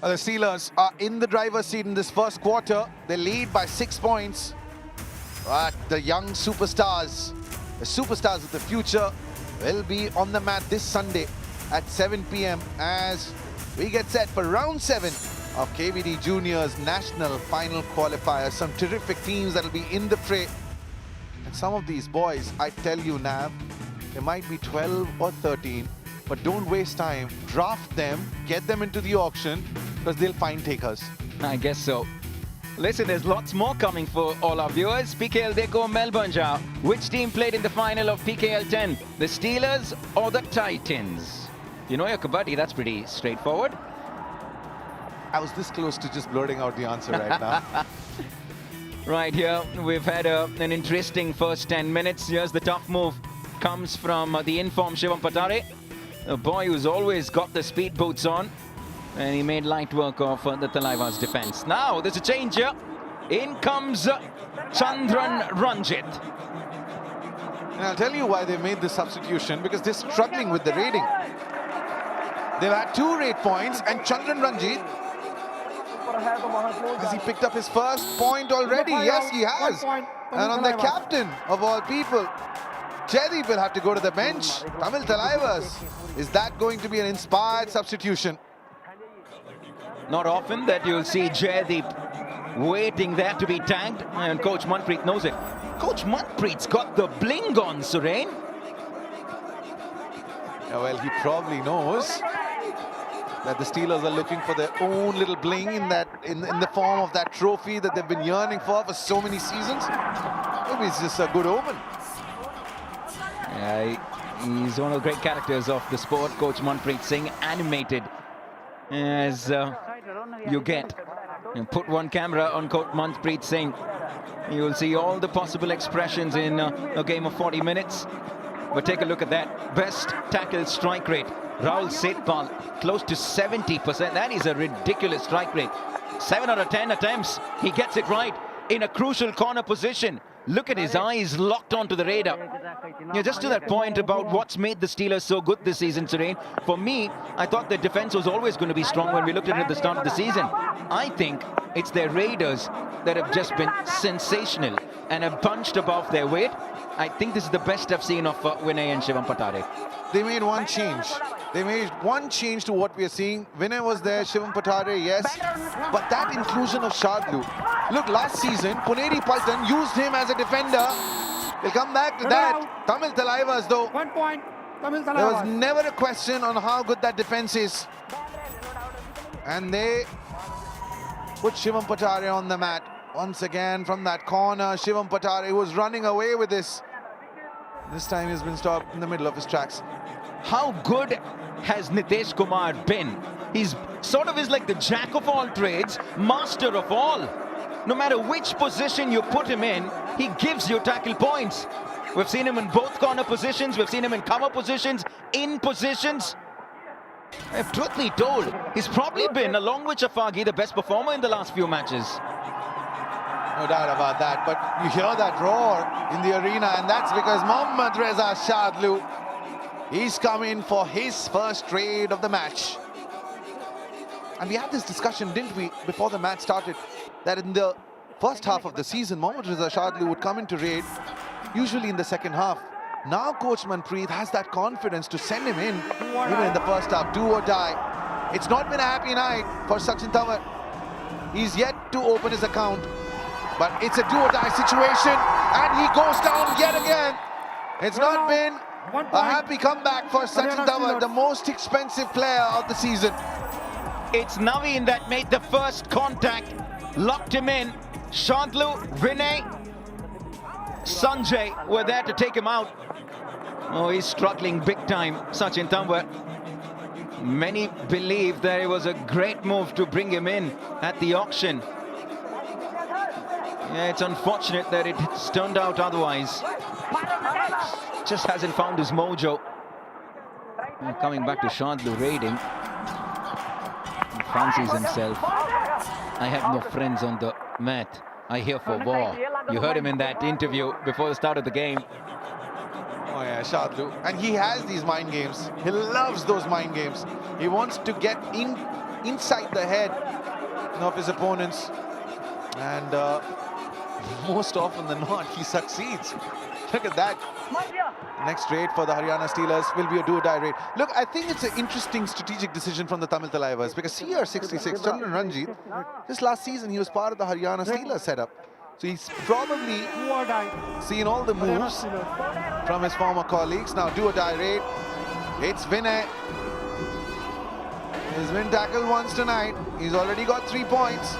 The Steelers are in the driver's seat in this first quarter. They lead by 6 points. But the young superstars, the superstars of the future, will be on the mat this Sunday at 7 p.m. as we get set for round 7 of KBD Juniors National Final Qualifiers. Some terrific teams that will be in the fray. And some of these boys, I tell you, Nav, they might be 12 or 13, but don't waste time. Draft them, get them into the auction, because they'll find takers. I guess so. Listen, there's lots more coming for all our viewers. PKL Dekho Melbourne Jao. Which team played in the final of PKL 10? The Steelers or the Titans? You know your Kabaddi, that's pretty straightforward. I was this close to just blurting out the answer right now. Right here, we've had an interesting first 10 minutes. Here's the tough move. Comes from the informed Shivam Patare, a boy who's always got the speed boots on. And he made light work of the Thalaivas defense. Now, there's a change here. In comes Chandran Ranjit. And I'll tell you why they made this substitution, because they're struggling with the rating. They've had 2 rate points, and Chandran Ranjit, has he picked up his first point already? Yes, he has. And on the captain of all people, Jaideep will have to go to the bench. Tamil Thalaivas. Is that going to be an inspired substitution? Not often that you'll see Jaideep waiting there to be tagged, and Coach Manpreet knows it. Coach Manpreet's got the bling on, Surain. Yeah, well, he probably knows that the Steelers are looking for their own little bling in the form of that trophy that they've been yearning for so many seasons. Maybe it's just a good omen. Yeah, he's one of the great characters of the sport, Coach Manpreet Singh, animated as you get. And put one camera on Coach Manpreet Singh. You will see all the possible expressions in a game of 40 minutes. But take a look at that. Best tackle strike rate. Rahul Setpal, close to 70%. That is a ridiculous strike rate. 7 out of 10 attempts. He gets it right in a crucial corner position. Look at his eyes locked onto the radar. Yeah, just to that point about what's made the Steelers so good this season, Surain. For me, I thought their defense was always going to be strong when we looked at it at the start of the season. I think it's their raiders that have just been sensational and have punched above their weight. I think this is the best I've seen of Vinay and Shivam Patare. They made one change. They made one change to what we are seeing. Vinay was there, Shivam Patare, yes. But that inclusion of Shadlu. Look, last season, Puneri Paltan used him as a defender. We'll come back to that. Tamil Thalaivas, though. 1 point. Tamil Thalaivas. There was never a question on how good that defense is. And they put Shivam Patare on the mat. Once again from that corner, Shivam Patare was running away with this. This time he's been stopped in the middle of his tracks. How good has Nitesh Kumar been? He's sort of is like the jack of all trades, master of all. No matter which position you put him in, he gives you tackle points. We've seen him in both corner positions, we've seen him in cover positions, in positions. If truth be told, he's probably been, along with Shafagi, the best performer in the last few matches. No doubt about that, but you hear that roar in the arena, and that's because Mohammad Reza Shadlu, he's come in for his first trade of the match. And we had this discussion, didn't we, before the match started, that in the first half of the season, Mohammad Reza Shadlu would come into raid, usually in the second half. Now Coach Manpreet has that confidence to send him in, even in the first half, do or die. It's not been a happy night for Sachin Tawar. He's yet to open his account. But it's a do-or-die situation, and he goes down yet again. It's not been a happy comeback for Sachin Tawar, the most expensive player of the season. It's Naveen that made the first contact, locked him in. Shadlu, Vinay, Sanjay were there to take him out. Oh, he's struggling big time, Sachin Tawar. Many believe that it was a great move to bring him in at the auction. Yeah, it's unfortunate that it's turned out otherwise. Just hasn't found his mojo. Coming back to Shadlu raiding. He fancies himself. I have no friends on the mat. I here for war. You heard him in that interview before the start of the game. Oh yeah, Shadlu. And he has these mind games. He loves those mind games. He wants to get in inside the head of his opponents. And most often than not, he succeeds. Look at that. Next raid for the Haryana Steelers will be a do-or-die raid. Look, I think it's an interesting strategic decision from the Tamil Thalaivas, because CR66, Chandran Ranjit, just last season he was part of the Haryana Steelers setup. So he's probably seen all the moves from his former colleagues. Now do-or-die raid. It's Vinay. He's been tackled once tonight. He's already got 3 points.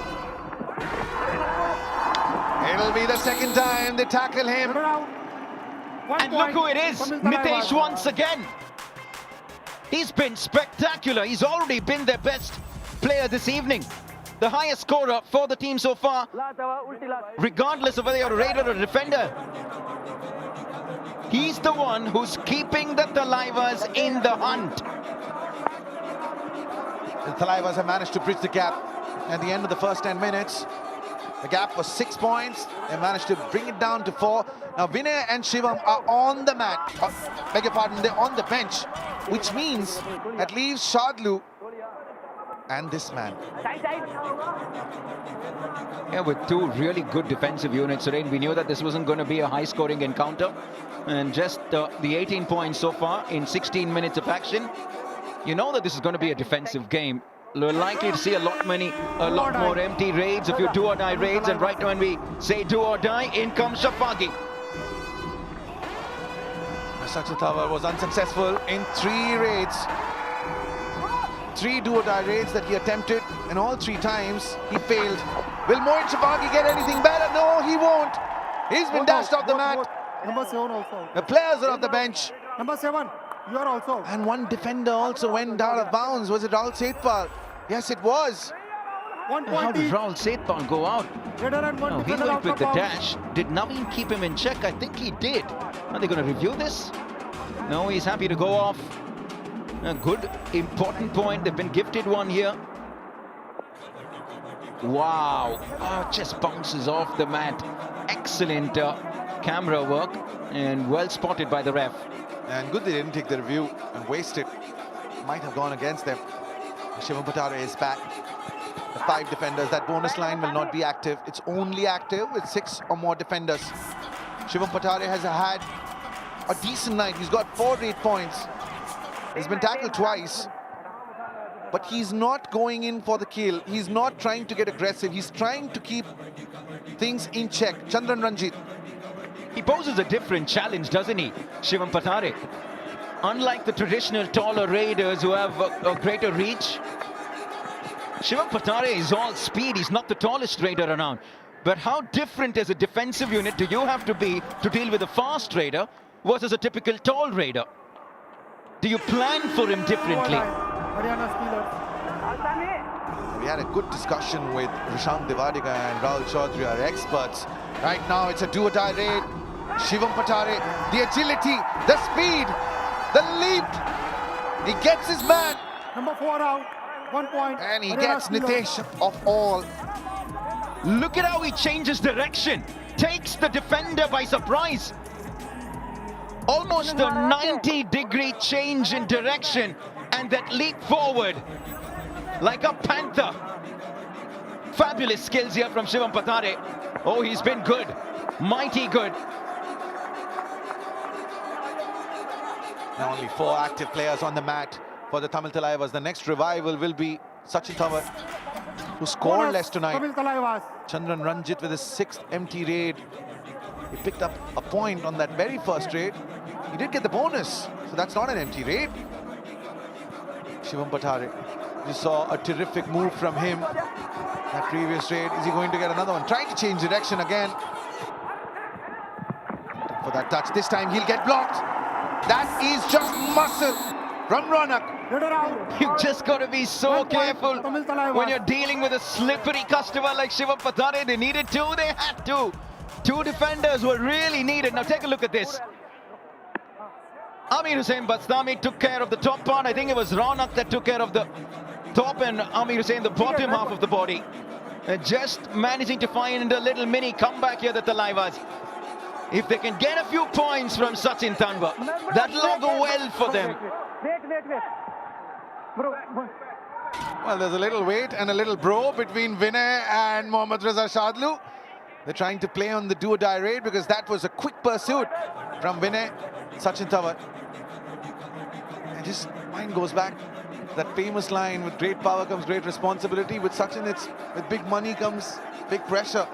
It'll be the second time they tackle him. And look who it is, Nitesh once again. He's been spectacular. He's already been their best player this evening. The highest scorer for the team so far, regardless of whether you're a raider or a defender. He's the one who's keeping the Thalaivas in the hunt. The Thalaivas have managed to bridge the gap at the end of the first 10 minutes. The gap was 6 points. They managed to bring it down to 4. Now Vinay and Shivam are on the mat. Beg your pardon, they're on the bench, which means that leaves Shadlu and this man. Yeah, with two really good defensive units, Rain, we knew that this wasn't going to be a high-scoring encounter. And just the 18 points so far in 16 minutes of action, you know that this is going to be a defensive game. We're likely to see a lot more empty raids, a few do-or-die raids, and right when we say do-or-die, in comes Shafagi. Sachin Thavar was unsuccessful in 3 raids. 3 do-or-die raids that he attempted, and all 3 times he failed. Will Moin Shafagi get anything better? No, he won't. He's been dashed off the mat. Number 7 also. The players are off the bench. Number 7, you are also. And one defender also went out of bounds. Was it Rahul Setpal? Yes, it was. How did Rahul Setpal go out? No, he went with the dash. Did Naveen keep him in check? I think he did. Are they going to review this? No, he's happy to go off. A good, important point. They've been gifted one here. Wow. Oh, just bounces off the mat. Excellent camera work and well spotted by the ref. And good they didn't take the review and waste it. Might have gone against them. Shivam Patare is back. The 5 defenders. That bonus line will not be active. It's only active with 6 or more defenders. Shivam Patare has had a decent night. He's got 4 raid points. He's been tackled twice. But he's not going in for the kill. He's not trying to get aggressive. He's trying to keep things in check. Chandran Ranjit. He poses a different challenge, doesn't he, Shivam Patare? Unlike the traditional taller raiders who have a greater reach, Shivam Patare is all speed. He's not the tallest raider around. But how different as a defensive unit do you have to be to deal with a fast raider versus a typical tall raider? Do you plan for him differently? We had a good discussion with Risham Devadiga and Rahul Chaudhary, our experts. Right now, it's a do-or-die raid. Shivam Patare, the agility, the speed, the leap. He gets his man. Number 4 out, 1 point. And he gets Nitesh of all. Look at how he changes direction. Takes the defender by surprise. Almost a 90-degree change in direction. And that leap forward like a panther. Fabulous skills here from Shivam Patare. Oh, he's been good. Mighty good. Now only 4 active players on the mat for the Tamil Thalaivas. The next revival will be Sachin Thavar, who scored less tonight. Chandran Ranjit with his 6th empty raid. He picked up a point on that very first raid. He did get the bonus, so that's not an empty raid. Shivam Patare, you saw a terrific move from him that previous raid. Is he going to get another one? Trying to change direction again. For that touch, this time he'll get blocked. That is just muscle from Ronak. You just got to be so careful when you're dealing with a slippery customer like Shivam Patare. They needed 2, they had to. 2 defenders were really needed. Now take a look at this. Amir Hussain Bastami took care of the top part. I think it was Ronak that took care of the top, and Amir Hussain the bottom half of the body. Just managing to find a little mini comeback here, the Thalaivas. If they can get a few points from Sachin Tanva, that'll all go well for them. Wait. Well, there's a little wait and a little bro between Vinay and Mohammad Reza Shadlu. They're trying to play on the do-or-die raid because that was a quick pursuit from Vinay. Sachin Tawar. And just mind goes back. That famous line, with great power comes great responsibility. With Sachin, it's with big money comes big pressure.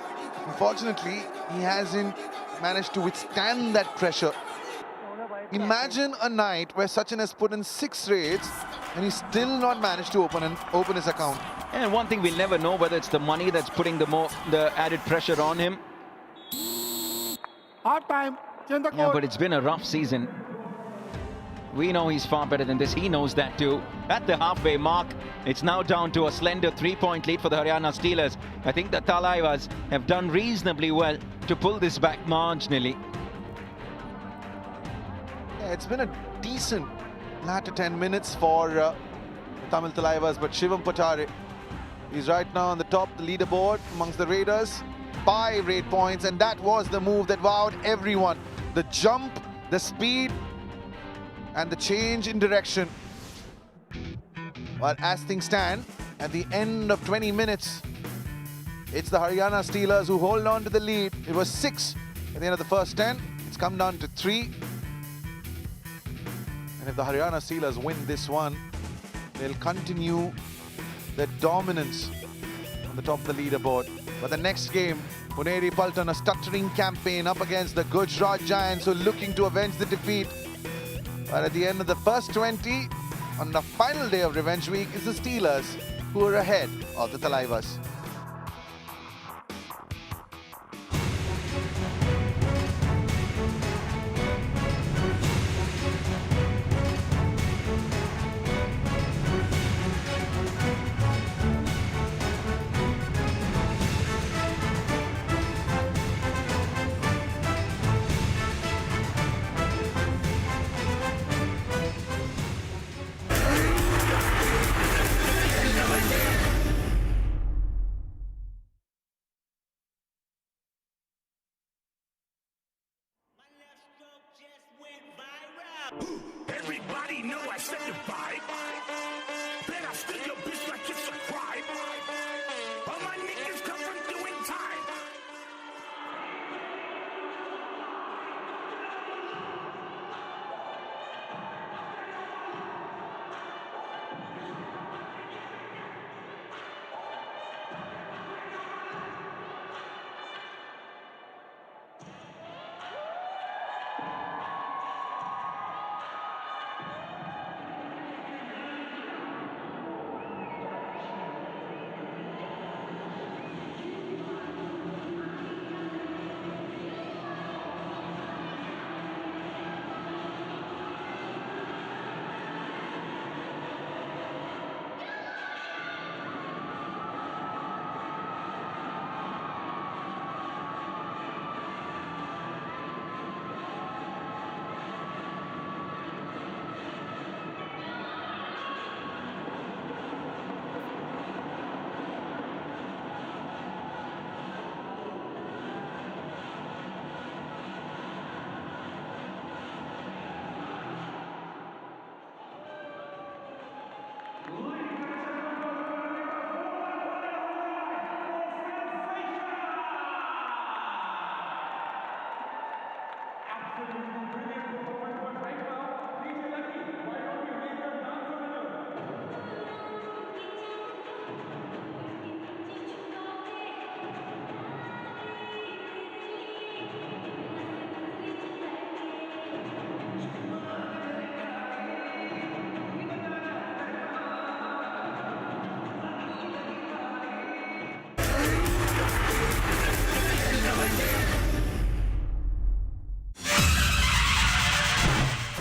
Unfortunately, he hasn't managed to withstand that pressure. Imagine a night where Sachin has put in 6 raids and he's still not managed to open his account. And one thing we'll never know, whether it's the money that's putting the added pressure on him. Half time. Change the Yeah, court. but it's been a rough season. We know he's far better than this. He knows that too. At the halfway mark, it's now down to a slender 3-point lead for the Haryana Steelers. I think the Thalaivas have done reasonably well to pull this back marginally. Yeah, it's been a decent latter 10 minutes for the Tamil Thalaivas, but Shivam Patare is right now on the top of the leaderboard amongst the Raiders. 5 raid points, and that was the move that wowed everyone. The jump, the speed, and the change in direction. But as things stand, at the end of 20 minutes, it's the Haryana Steelers who hold on to the lead. It was 6 at the end of the first 10. It's come down to 3. And if the Haryana Steelers win this one, they'll continue their dominance on the top of the leaderboard. But the next game, Puneri Paltan, a stuttering campaign up against the Gujarat Giants, who are looking to avenge the defeat. But at the end of the first 20, on the final day of Revenge Week, is the Steelers who are ahead of the Thalaivas. Everybody know I set the vibe. Bet I steal your bitch like it's a crime. All my niggas come from doing time.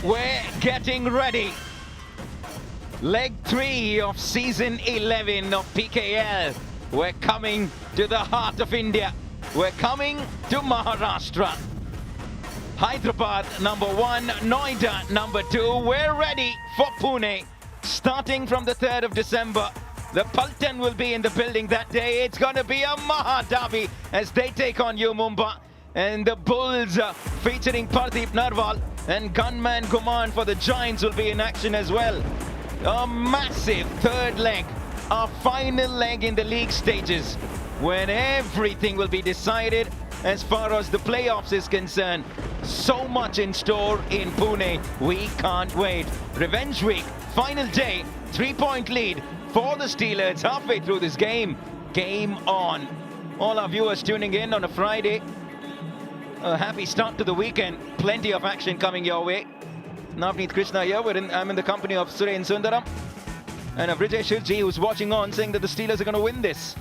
We're getting ready. Leg 3 of season 11 of PKL. We're coming to the heart of India. We're coming to Maharashtra. Hyderabad number 1, Noida number 2. We're ready for Pune. Starting from the 3rd of December, the Paltan will be in the building that day. It's going to be a Maha Derby as they take on U Mumbai. And the Bulls featuring Pardeep Narwal and gunman Guman for the Giants will be in action as well. A massive third leg our final leg in the league stages, when everything will be decided as far as the playoffs is concerned. So much in store in Pune. We can't wait. Revenge week, final day, 3-point lead for the Steelers halfway through this game. Game on. All our viewers tuning in on a Friday. A happy start to the weekend. Plenty of action coming your way. Navneet Krishna here. I'm in the company of Suren Sundaram and Vijay Shirji, who's watching on, saying that the Steelers are going to win this.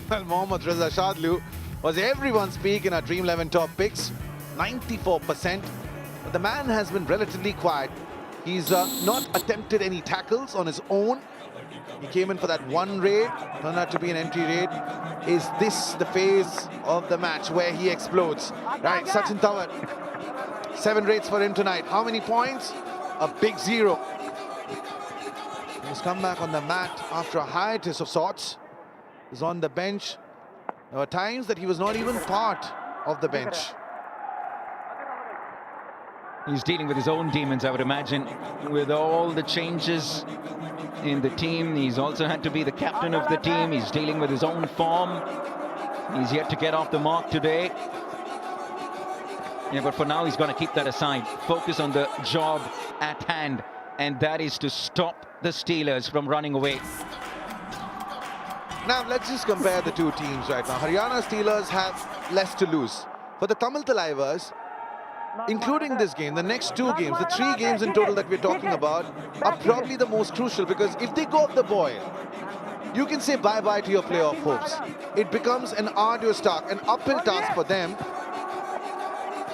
Well, Mohammad Reza Shadlu was everyone's peak in our Dream 11 top picks, 94%. But the man has been relatively quiet. He's not attempted any tackles on his own. He came in for that one raid, turned out to be an entry raid. Is this the phase of the match where he explodes? Right, Sachin Tawar, 7 raids for him tonight. How many points? A big 0. He's come back on the mat after a hiatus of sorts. He's on the bench. There were times that he was not even part of the bench. He's dealing with his own demons, I would imagine, with all the changes in the team. He's also had to be the captain of the team. He's dealing with his own form. He's yet to get off the mark today. Yeah, but for now, he's going to keep that aside. Focus on the job at hand, and that is to stop the Steelers from running away. Now, let's just compare the two teams right now. Haryana Steelers have less to lose. For the Tamil Thalaivas, including this game, the next 2 games, the 3 games in total that we're talking about, are probably the most crucial, because if they go off the boil, you can say bye-bye to your playoff hopes. It becomes an arduous task, an uphill task for them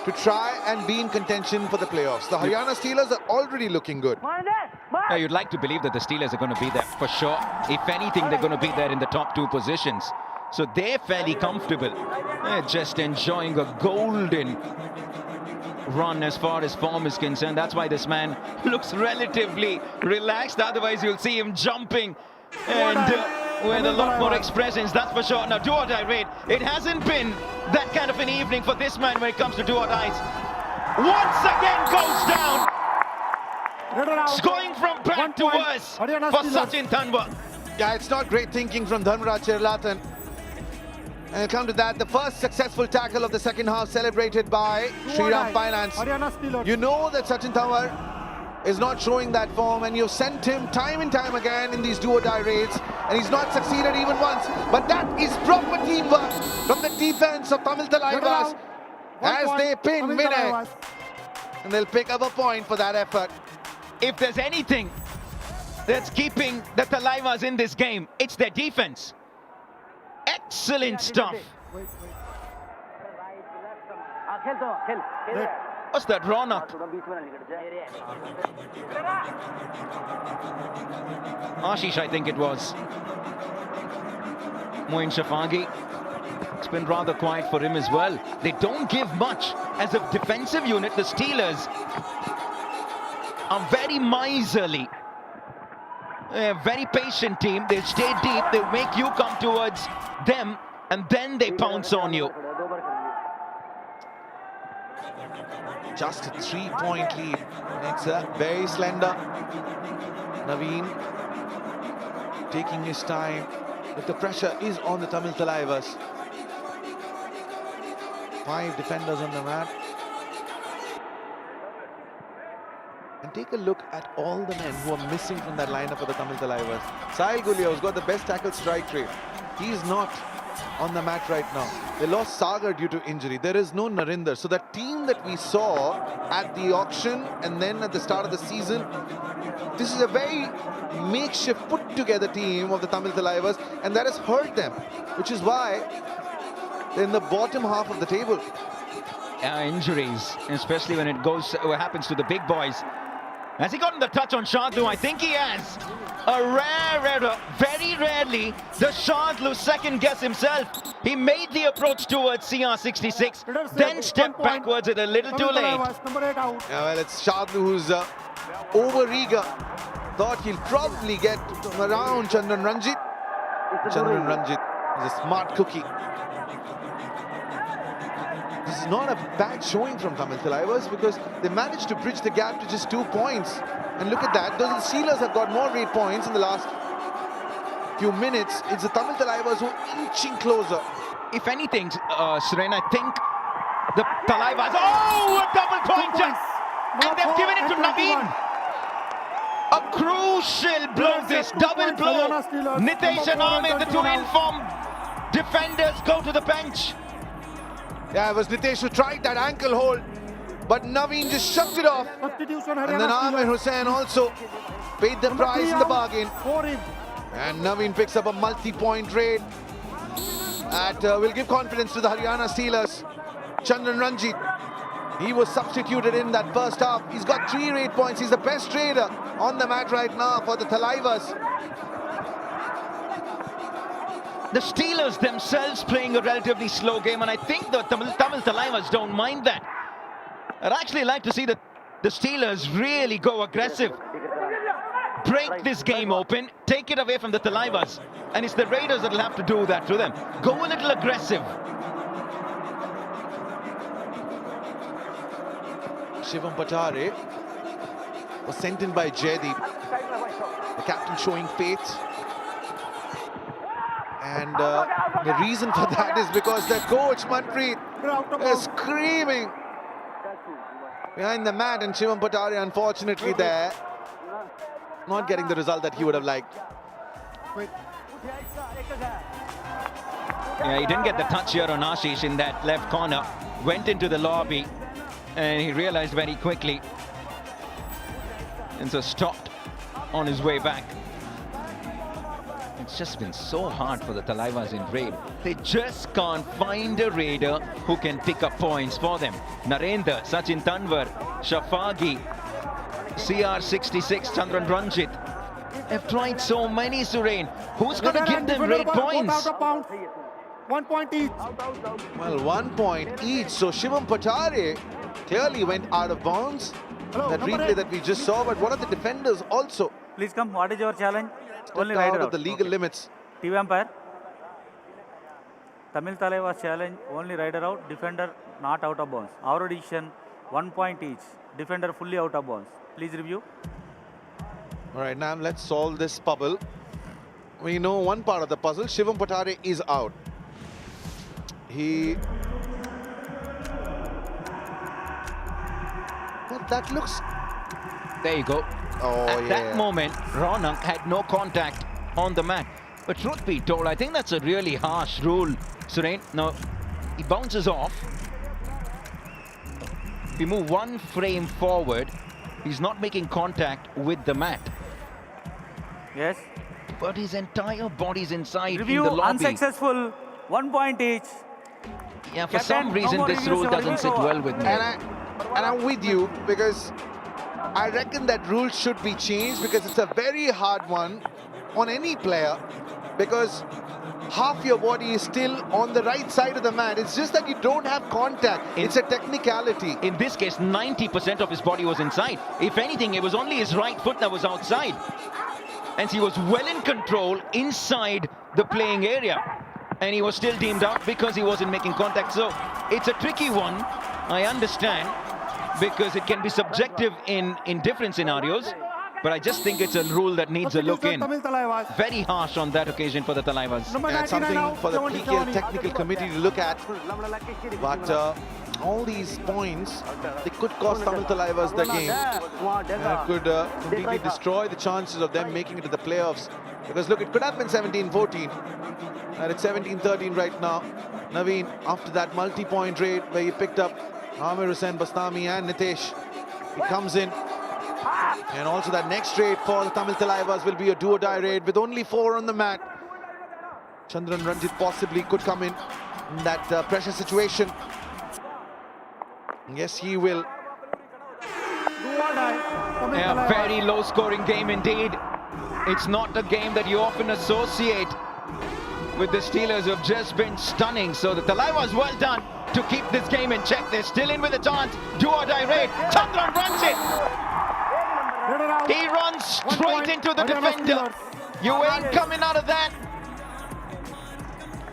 to try and be in contention for the playoffs. The Haryana Steelers are already looking good. Now, you'd like to believe that the Steelers are going to be there for sure. If anything, they're going to be there in the top 2 positions. So they're fairly comfortable. They're just enjoying a golden run as far as form is concerned. That's why this man looks relatively relaxed. Otherwise, you'll see him jumping and with a lot more expressions, that's for sure. Now, do or die raid. It hasn't been that kind of an evening for this man when it comes to do or dies. Once again goes down. It's going from bad to worse for Sachin Tawar. Yeah, it's not great thinking from Dharmaraj Chirlatan. And we'll come to that. The first successful tackle of the second half celebrated by Shriram Finance. You know that Sachin Tawar is not showing that form, and you've sent him time and time again in these do-or-die raids, and he's not succeeded even once. But that is proper teamwork from the defense of Tamil Thalaivas as they pin Vinay. And they'll pick up a point for that effort. If there's anything that's keeping the Thalaivas in this game, it's their defense. Excellent stuff. What's that, Ronak? Ashish, I think it was. Moin Shafagi. It's been rather quiet for him as well. They don't give much. As a defensive unit, the Steelers are very miserly. A very patient team. They stay deep. They make you come towards them, and then they pounce on you. Just a 3-point lead. It's very slender. Naveen taking his time, but the pressure is on the Tamil Thalaivas. 5 defenders on the mat. And take a look at all the men who are missing from that lineup for the Tamil Thalaivas. Sahil Gulia, who's got the best tackle strike rate. He's not on the mat right now. They lost Sagar due to injury. There is no Narinder. So that team that we saw at the auction and then at the start of the season, this is a very makeshift, put-together team of the Tamil Thalaivas, and that has hurt them, which is why they're in the bottom half of the table. Injuries, especially when it goes, what happens to the big boys. Has he gotten the touch on Shadlu? I think he has. A rare error. Very rarely does Shadlu second guess himself. He made the approach towards CR66, then stepped backwards a little too late. Yeah, well, it's Shadlu who's over-eager. Thought he'll probably get around Chandran Ranjit. Chandran Ranjit is a smart cookie. This is not a bad showing from Tamil Thalaivas because they managed to bridge the gap to just 2 points. And look at that, those Steelers have got more 8 points in the last few minutes, it's the Tamil Thalaivas who are inching closer. If anything, Suren, I think the Thalaivas. Oh, a double pointer! And they've given it to Naveen. A crucial blow, this double blow. Nitesh and Amir, the two informed defenders, go to the bench. Yeah, it was Nitesh who tried that ankle hold, but Naveen just shoved it off. And then Amir Hussain also paid the price in the bargain. And Naveen picks up a multi-point raid. That will give confidence to the Haryana Steelers. Chandran Ranjit, he was substituted in that first half. He's got 3 raid points. He's the best raider on the mat right now for the Thalaivas. The Steelers themselves playing a relatively slow game, and I think the Tamil Thalaivas don't mind that. I'd actually like to see the Steelers really go aggressive. Break this game open, take it away from the Thalaivas, and it's the Raiders that will have to do that to them. Go a little aggressive. Shivam Patare was sent in by Jaydeep. The captain showing faith. And the reason for that is because their coach, Manpreet, is screaming behind the mat, and Shivam Patare, unfortunately, there, not getting the result that he would have liked. Yeah, he didn't get the touch here on Ashish in that left corner. Went into the lobby, and he realized very quickly. And so stopped on his way back. It's just been so hard for the Thalaivas in raid. They just can't find a raider who can pick up points for them. Narendra, Sachin Tanwar, Shafagi, CR66, Chandran Ranjit. They've tried so many, Suren. Who's going to give them raid points? 1 point each. Well, 1 point each. So Shivam Patare clearly went out of bounds. That replay that we just saw, but one of the defenders also Please come. What is your challenge? Only stepped rider out of out. the legal limits. TV umpire. Tamil Thalaivas challenge, only rider out, defender not out of bounds. Our decision, 1 point each. Defender fully out of bounds. Please review. All right, now let's solve this puzzle. We know one part of the puzzle. Shivam Patare is out. Well, that looks... There you go. Oh, At that moment, Ronak had no contact on the mat. But truth be told, I think that's a really harsh rule, Suren. Now, he bounces off. If we move 1 frame forward, he's not making contact with the mat. Yes. But his entire body's inside Review in the lobby. unsuccessful. 1 point each. Yeah, for Captain, some reason, no more this reviews, rule your doesn't reviews sit over. well with me. And I'm with you, because I reckon that rule should be changed, because it's a very hard one on any player, because half your body is still on the right side of the mat. It's just that you don't have contact. It's a technicality. In this case, 90% of his body was inside. If anything, it was only his right foot that was outside. And he was well in control inside the playing area. And he was still deemed out because he wasn't making contact. So it's a tricky one, I understand, because it can be subjective in different scenarios. But I just think it's a rule that needs a look in. Very harsh on that occasion for the Thalaivas. And something for the PKL technical committee to look at. But all these points, they could cost Tamil Thalaivas the game. It could completely destroy the chances of them making it to the playoffs. Because look, it could have been 17-14. And it's 17-13 right now. Naveen, after that multi-point raid where he picked up Amir Hussain, Bastami and Nitesh, he comes in. And also that next raid for the Tamil Thalaivas will be a do-or-die raid with only 4 on the mat. Chandran Ranjit possibly could come in that pressure situation. Yes, he will. Yeah, very low-scoring game indeed. It's not a game that you often associate with the Steelers, who have just been stunning. So the Thalaivas, well done to keep this game in check. They're still in with a chance. Do-or-die raid. Chandran runs it. He runs straight into the defender. You ain't coming out of that.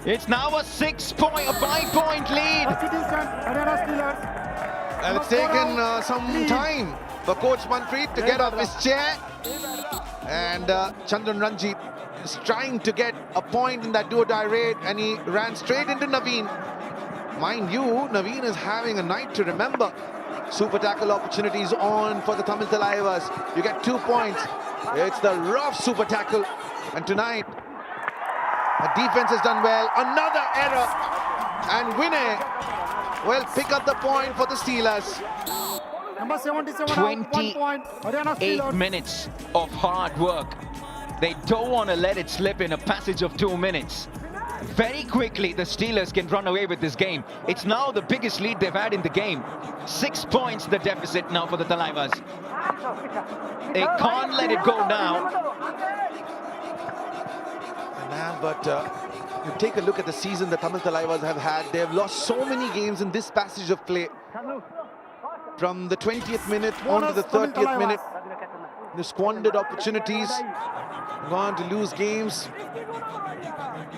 It's now a 5-point lead. And it's taken some time for Coach Manpreet to get off his chair. And Chandran Ranjit is trying to get a point in that do-or-die raid, and he ran straight into Naveen. Mind you, Naveen is having a night to remember. Super tackle opportunities on for the Tamil Thalaivas. You get 2 points. It's the rough super tackle. And tonight, the defense has done well. Another error. And Vinay will pick up the point for the Steelers. Number 77 out, 1 point. Haryana 8 Steelers. minutes of hard work. They don't want to let it slip in a passage of 2 minutes. Very quickly, the Steelers can run away with this game. It's now the biggest lead they've had in the game. 6 points the deficit now for the Thalaivas. They can't let it go now. But you take a look at the season the Tamil Thalaivas have had. They have lost so many games in this passage of play. From the 20th minute on to the 30th minute, they squandered opportunities, gone to lose games.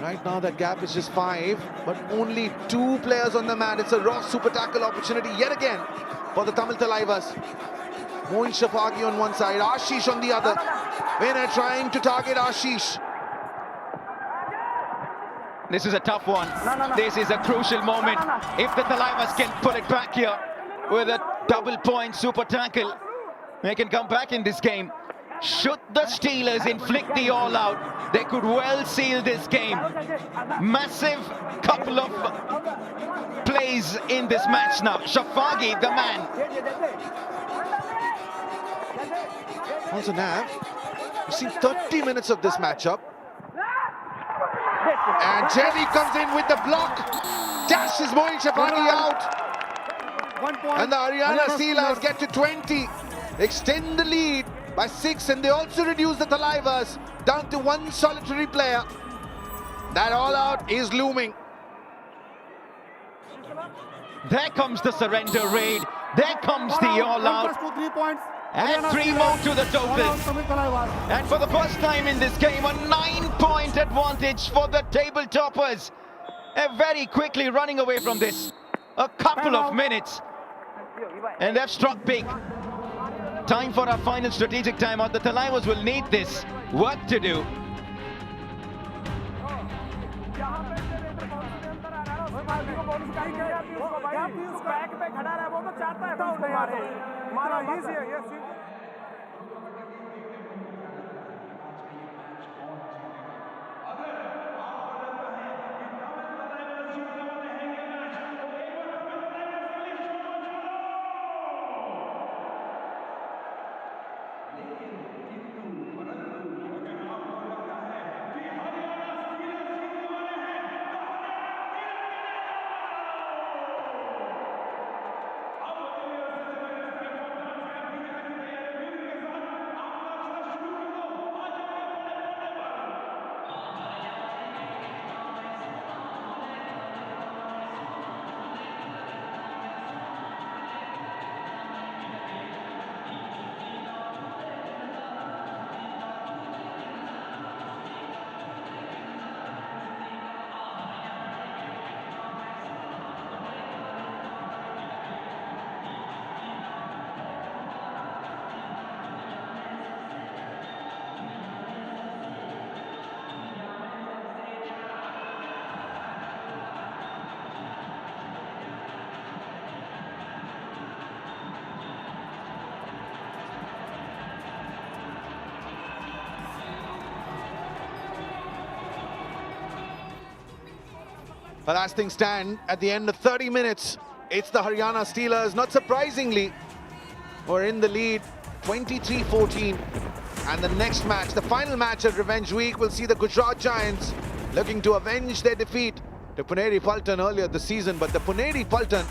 Right now that gap is just 5, but only 2 players on the mat. It's a raw super tackle opportunity yet again for the Tamil Thalaivas. Moin Shafagi on one side, Ashish on the other. Winner trying to target Ashish. This is a tough one. This is a crucial moment. If the Thalaivas can pull it back here with a double point super tackle, they can come back in this game. Should the Steelers inflict the all-out, they could well seal this game. Massive couple of plays in this match now. Shafagi, the man. Also now, you've seen 30 minutes of this matchup. And Jerry comes in with the block. Dashes Moin Shafagi out. 1 point. And the Haryana Steelers get to 20. Extend the lead by 6, and they also reduce the Thalaivas down to 1 solitary player. That all-out is looming. There comes the surrender raid. There comes the all-out. 3 points. And 3 more to the total. And for the first time in this game, a 9-point advantage for the table toppers. Very quickly running away from this. A couple of minutes. And they've struck big. Time for our final strategic timeout. The Thalaivas will need this work to do. But as things stand, at the end of 30 minutes, it's the Haryana Steelers, not surprisingly, who are in the lead, 23-14. And the next match, the final match at Revenge Week, will see the Gujarat Giants looking to avenge their defeat to Puneri Paltan earlier this season. But the Puneri Paltan,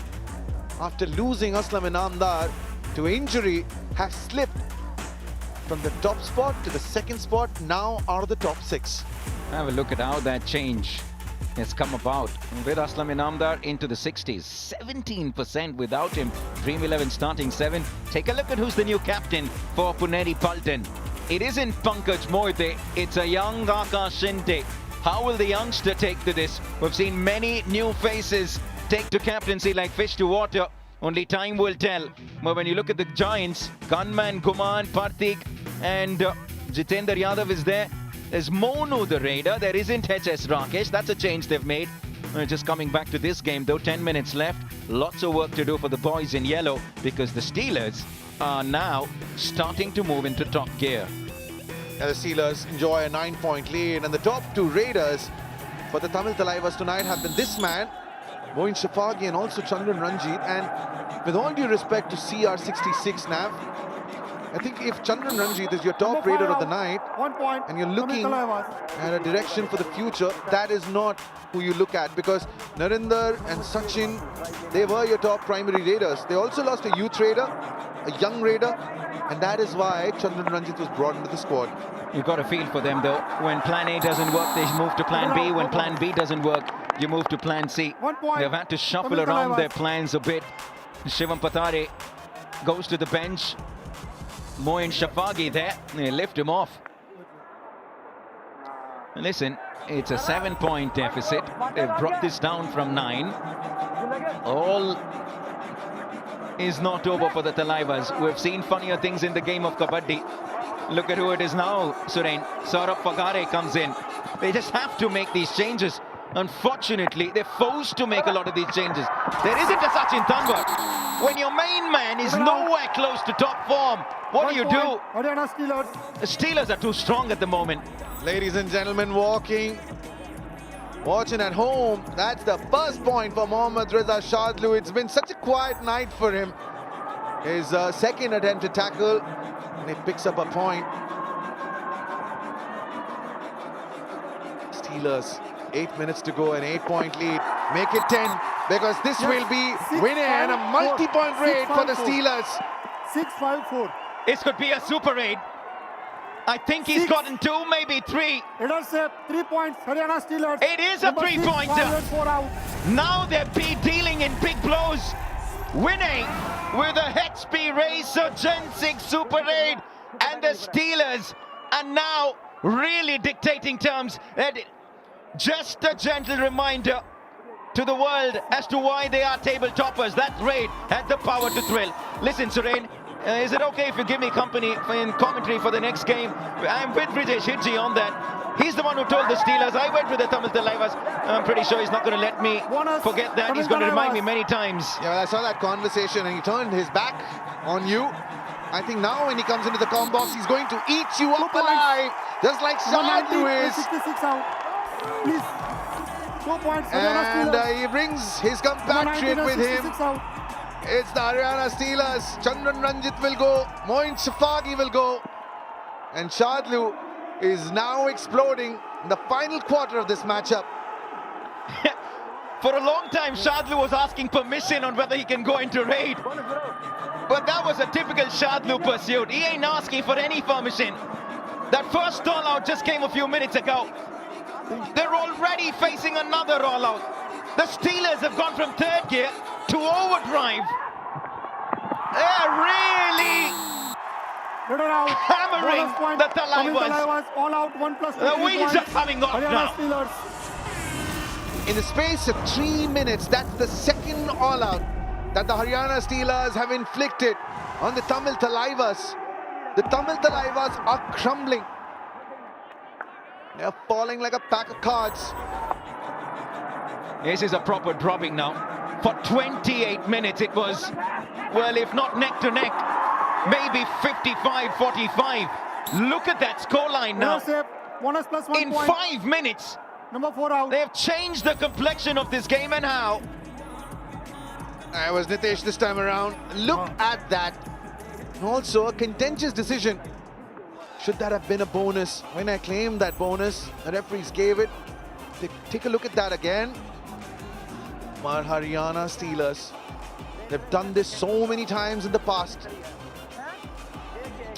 after losing Aslam Inamdar to injury, has slipped from the top spot to the second spot, now out of the top 6. Have a look at how that change has come about. With Aslam Inamdar into the 60s, 17% without him. Dream 11 starting 7. Take a look at who's the new captain for Puneri Paltan. It isn't Pankaj Moite, it's a young Akash Shinde. How will the youngster take to this? We've seen many new faces take to captaincy like fish to water. Only time will tell. But when you look at the Giants, Gunman, Guman, Parthik and Jitendra Yadav is there. There's Monu the Raider. There isn't HS Rakesh. That's a change they've made. Just coming back to this game though, 10 minutes left. Lots of work to do for the boys in yellow because the Steelers are now starting to move into top gear. And the Steelers enjoy a 9-point lead, and the top two Raiders for the Tamil Thalaivas tonight have been this man, Moin Shafagi, and also Chandran Ranjit. And with all due respect to CR66 Nav, I think if Chandran Ranjit is your top Raider of the night, 1 point. and you're looking at a direction for the future, that is not who you look at, because Narinder and Sachin, they were your top primary Raiders. They also lost a youth Raider, a young Raider, and that is why Chandran Ranjit was brought into the squad. You've got a feel for them though. When plan A doesn't work, they move to plan B. When plan B doesn't work, you move to plan C. 1 point. They've had to shuffle around their plans a bit. Shivam Patare goes to the bench. Moin Shafagi there, they lift him off. Listen, it's a 7-point deficit. They've brought this down from 9. All is not over for the Thalaivas. We've seen funnier things in the game of Kabaddi. Look at who it is now, Suren. Saurabh Fagare comes in. They just have to make these changes. Unfortunately, they're forced to make a lot of these changes. There isn't a Sachin Tanwar. When your main man is nowhere close to top form, what do you do? Haryana Steelers. The Steelers are too strong at the moment. Ladies and gentlemen, watching at home, that's the first point for Mohammad Reza Shadlu. It's been such a quiet night for him. His second attempt to tackle, and he picks up a point. Steelers, 8 minutes to go, an 8-point lead. Make it 10, because this will be winning and a multi-point raid for the Steelers. 6-5-4. This could be a super raid. I think he's gotten 2, maybe 3. Intercept, 3 points. Haryana Steelers. It is a 3-pointer. 4 out. Now they're dealing in big blows. Winning with a HP Racer Gen 6 Super Raid. And the Steelers are now really dictating terms. Just a gentle reminder to the world as to why they are table toppers. That raid had the power to thrill. Listen, Suren, is it okay if you give me company in commentary for the next game? I'm with Brijesh Hidji on that. He's the one who told the Steelers. I went with the Tamil Thalaivas. I'm pretty sure he's not going to let me forget that. He's going to remind me many times. Yeah, well, I saw that conversation, and he turned his back on you. I think now when he comes into the comm box, he's going to eat you up alive, just like Shadlu is. 66 out. Please. 2 points. And he brings his compatriot with him. It's the Haryana Steelers. Chandran Ranjit will go. Moin Shafagi will go. And Shadlu is now exploding in the final quarter of this matchup. For a long time, Shadlu was asking permission on whether he can go into raid. But that was a typical Shadlu pursuit. He ain't asking for any permission. That first stall out just came a few minutes ago. They're already facing another rollout. The Steelers have gone from third gear to overdrive. They're really hammering the Thalaivas. All out, 1+2. The wheels are coming off now. Steelers. In the space of 3 minutes, that's the second all-out that the Haryana Steelers have inflicted on the Tamil Thalaivas. The Tamil Thalaivas are crumbling. They're falling like a pack of cards. This is a proper dropping now. For 28 minutes it was, well, if not neck to neck, maybe 55-45. Look at that scoreline now. Bonus plus 1 In point. 5 minutes, Number 4 out. they have changed the complexion of this game, and how? It was Nitesh this time around. Look at that. Also a contentious decision. Should that have been a bonus? When I claimed that bonus, the referees gave it. Take a look at that again. But Haryana Steelers, they've done this so many times in the past.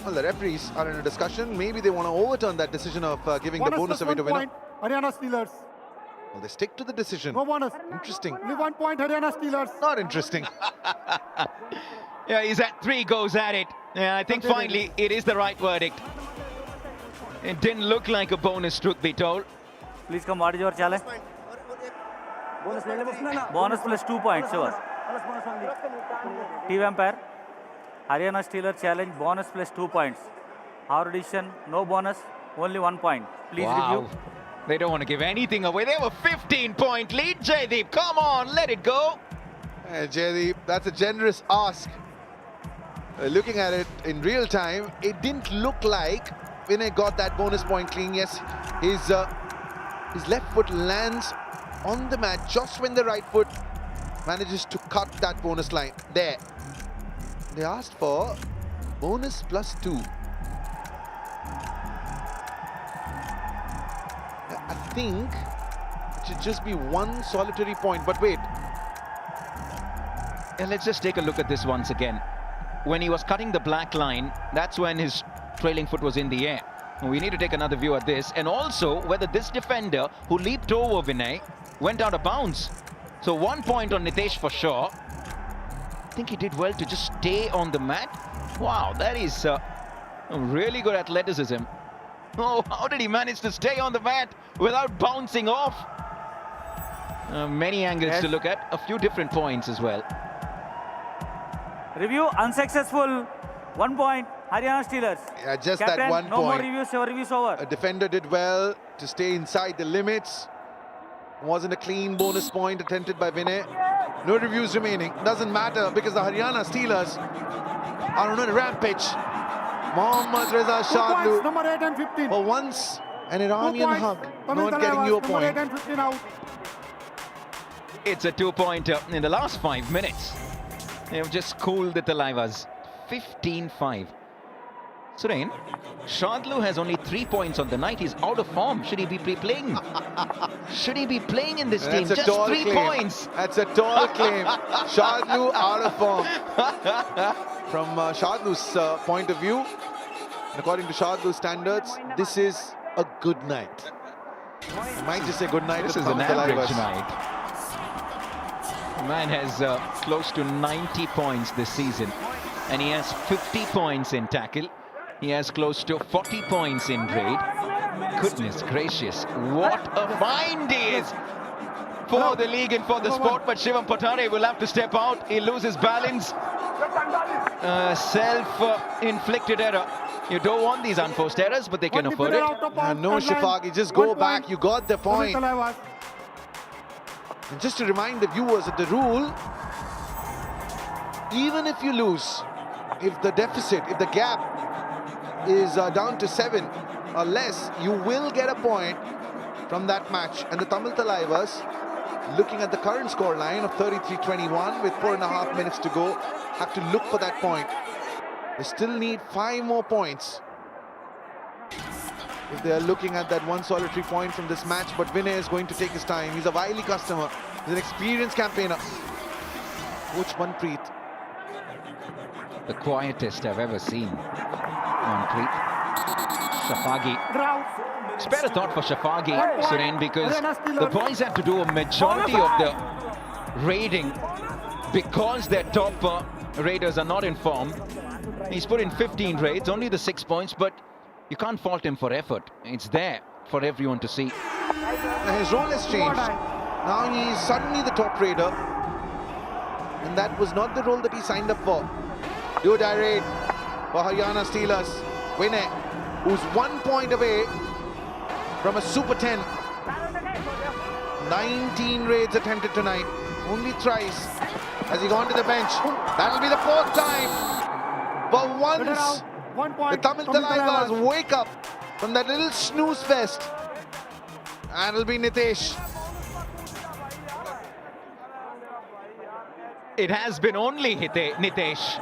Well, the referees are in a discussion. Maybe they want to overturn that decision of giving the bonus away to winner. Haryana Steelers. Well, they stick to the decision. No bonus. Interesting. Only 1 point, Haryana Steelers. Not interesting. Yeah, he's at 3 goes at it. Yeah, I think finally it is the right verdict. It didn't look like a bonus, truth be told. Please come, what is your challenge? Bonus plus 2 points, sure. TV umpire, Haryana Steelers challenge, bonus plus 2 points. Our decision, no bonus, Only 1 point. Please Wow. review. They don't want to give anything away. They have a 15-point lead, Jaydeep. Come on, let it go. Jaydeep, that's a generous ask. Looking at it in real time, it didn't look like Vinay got that bonus point clean. Yes, his left foot lands on the mat just when the right foot manages to cut that bonus line. There. They asked for bonus +2. I think it should just be one solitary point, but wait. And let's just take a look at this once again. When he was cutting the black line, that's when his trailing foot was in the air. We need to take another view at this, and also whether this defender who leaped over Vinay went out of bounds. So 1 point on Nitesh for sure. I think he did well to just stay on the mat. Wow, that is really good athleticism. Oh, how did he manage to stay on the mat without bouncing off? Many angles to look at, a few different points as well. Review unsuccessful. 1 point. Haryana Steelers. Yeah, just Captain, that 1 no point. more reviews. Your reviews over. A defender did well to stay inside the limits. Wasn't a clean bonus point attempted by Vinay. No reviews remaining. Doesn't matter because the Haryana Steelers are on a rampage. Mohammad Reza Shadlu. Number 8 and 15. For once, an Iranian hug. Not getting you a point. Number 8 and 15 out. It's a 2-pointer in the last 5 minutes. They have just cooled the Thalaivas. 15-5. Suren, Shadlu has only 3 points on the night. He's out of form. Should he be playing? Should he be playing in this team? That's a Just tall 3 claim. points. That's a tall claim. Shadlu out of form. From Shadlu's point of view, according to Shadlu's standards, this is a good night. You might just say good night. This to is an Tamil average Thalaivas. night. The man has close to 90 points this season, and he has 50 points in tackle. He has close to 40 points in raid. Goodness gracious, what a find he is for the league and for the sport. But Shivam Patare will have to step out. He loses balance. Self-inflicted error. You don't want these unforced errors, but they can afford it. No, Shafaqi, just go back. You got the point. And just to remind the viewers of the rule, even if you lose, if the deficit, if the gap is down to 7 or less, you will get a point from that match. And the Tamil Thalaivas, looking at the current score line of 33-21 with 4.5 minutes to go, have to look for that point. They still need 5 more points if they are looking at that one solitary point from this match. But Vinay is going to take his time. He's a wily customer. He's an experienced campaigner. Coach Manpreet. The quietest I've ever seen. Manpreet. Shafaqi. Spare a thought for Shafaqi, Suren, because the boys have to do a majority of the raiding because their top raiders are not in form. He's put in 15 raids, only the 6 points, but you can't fault him for effort. It's there for everyone to see. His role has changed. Now he's suddenly the top raider, and that was not the role that he signed up for. Do die raid for Haryana Steelers. Vinay, who's 1 point away from a Super 10. 19 raids attempted tonight. Only thrice has he gone to the bench. That'll be the 4th time. For once, the Tamil Thalaivas wake up from that little snooze fest. And it'll be Nitesh. It has been only Nitesh.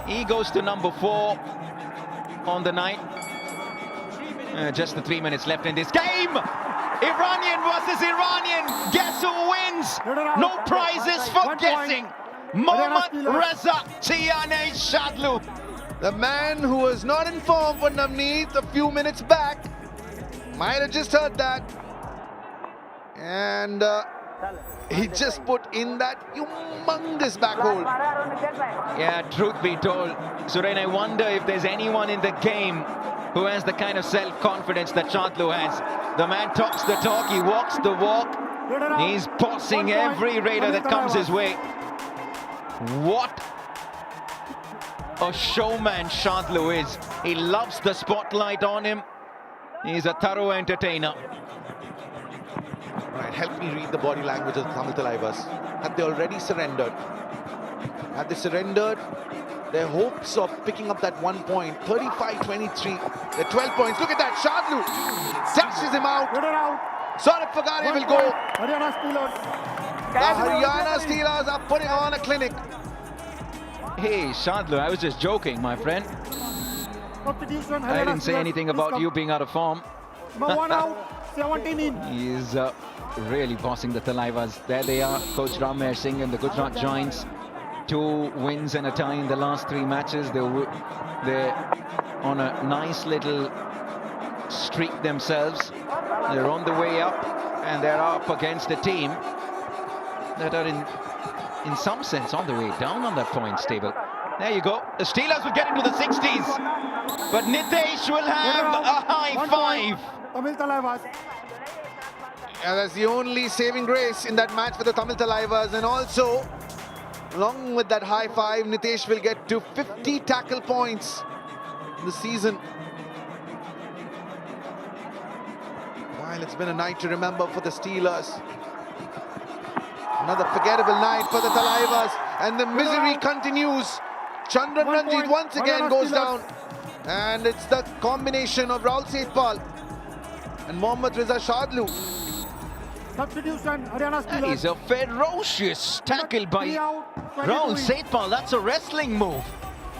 He goes to number 4 on the night. Just the 3 minutes left in this game. Iranian versus Iranian. Guess who wins? No prizes for guessing. Mohammad Reza Shadlu. The man who was not in form for Navneet a few minutes back. Might have just heard that. And he just put in that humongous back hold. Yeah, truth be told, Suren, I wonder if there's anyone in the game who has the kind of self-confidence that Shadlu has. The man talks the talk, he walks the walk. He's bossing every raider that comes his way. What a showman Shadlu is. He loves the spotlight on him. He's a thorough entertainer. Right, help me read the body language of the Tamil Thalaivas. Had they already surrendered? Had they surrendered their hopes of picking up that 1 point? 35-23. They're 12 points. Look at that. Shadlu dashes him out. Saurabh Fagare will go. Haryana Steelers. The Haryana Steelers are putting on a clinic. Hey, Shadlu, I was just joking, my friend. Substitution. I didn't say anything about you being out of form. Number 1 out, 17 in. He's really bossing the Thalaivas. There they are, Coach Ramesh Singh and the Gujarat Giants. 2 wins and a tie in the last 3 matches. They're on a nice little streak themselves. They're on the way up, and they're up against a team that are in some sense on the way down on that points table. There you go. The Steelers will get into the 60s, but Nitesh will have a high 5. Tamil Thalaivas. Yeah, that's the only saving grace in that match for the Tamil Thalaivas. And also, along with that high 5, Nitesh will get to 50 tackle points in the season. While it's been a night to remember for the Steelers. Another forgettable night for the Thalaivas, and the misery continues. Chandran Ranjit once again goes down, and it's the combination of Rahul Sethpal and Mohammad Riza Shadlu. Substitution, Haryana Steelers. He's a ferocious tackle by Rahul Sethpal. That's a wrestling move.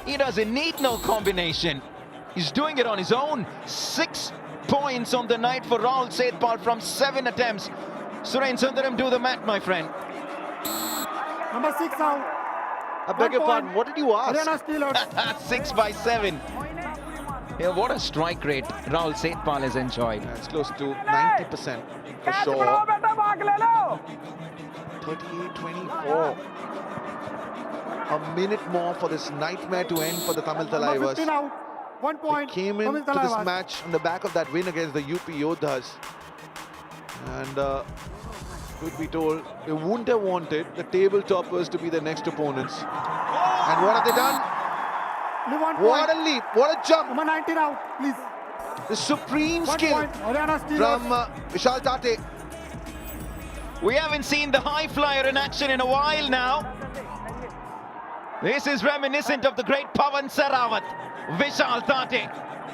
He doesn't need no combination. He's doing it on his own. 6 points on the night for Rahul Sethpal from 7 attempts. Suren Sundaram, do the math, my friend. Number 6 out. I beg your pardon, what did you ask? Haryana Steelers. 6 by 7. Yeah, what a strike rate Rahul Sethpal has enjoyed. Yeah, it's close to 90% for sure. 38-24. A minute more for this nightmare to end for the Tamil Thalaivas. 15 out. 1 point. They came Tamil into this Thalaivas. match on the back of that win against the UP Yodhas. And truth be told, they wouldn't have wanted the table toppers to be the next opponents. And what have they done? Only 1 What point. a leap, what a jump. Number 19 out, please. The supreme 1 skill point. Haryana Steelers. from Vishal Tate. We haven't seen the high flyer in action in a while now. This is reminiscent of the great Pawan Sarawat. Vishal Tate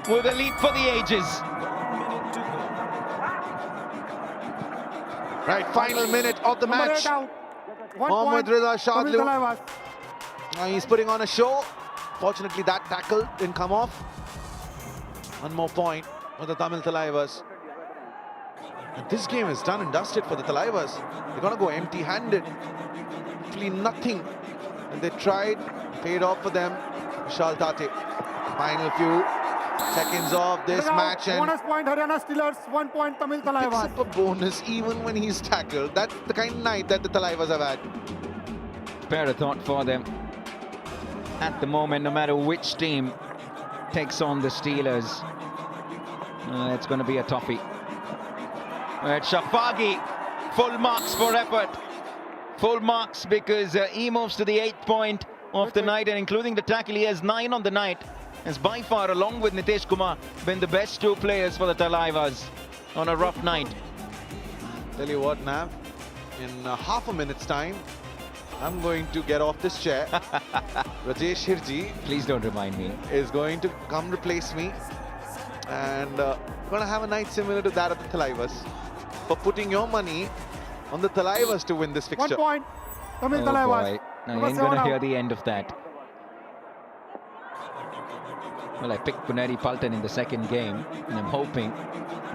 with a leap for the ages. Right, final minute of the Number match. 8 out. 1 Mohammad point. Riza Tamil Shadlu. Thalaivas. He's putting on a show. Fortunately, that tackle didn't come off. 1 more point for the Tamil Thalaivas. And this game is done and dusted for the Thalaivas. They're going to go empty-handed. Hopefully nothing. And they tried, paid off for them. Vishal Tate. Final few seconds of this match, and Bonus point, Haryana Steelers. 1 point, Tamil picks Thalaivas. up a bonus even when he's tackled. That's the kind of night that the Thalaivas have had. Spare a thought for them. At the moment, no matter which team takes on the Steelers, it's going to be a toughie. Shafagi, full marks for effort. Full marks because he moves to the 8th point of the night, and including the tackle, he has 9 on the night. Has by far, along with Nitesh Kumar, been the best 2 players for the Thalaivas on a rough night. Tell you what, Nav, in half a minute's time, I'm going to get off this chair. Rajesh Hirji Please don't remind me. is going to come replace me, and going to have a night similar to that of the Thalaivas for putting your money on the Thalaivas to win this 1 fixture. point, Tamil Oh Thalaivas. boy, now you Number ain't going 7 to out. hear the end of that. Well, I picked Puneri Paltan in the second game, and I'm hoping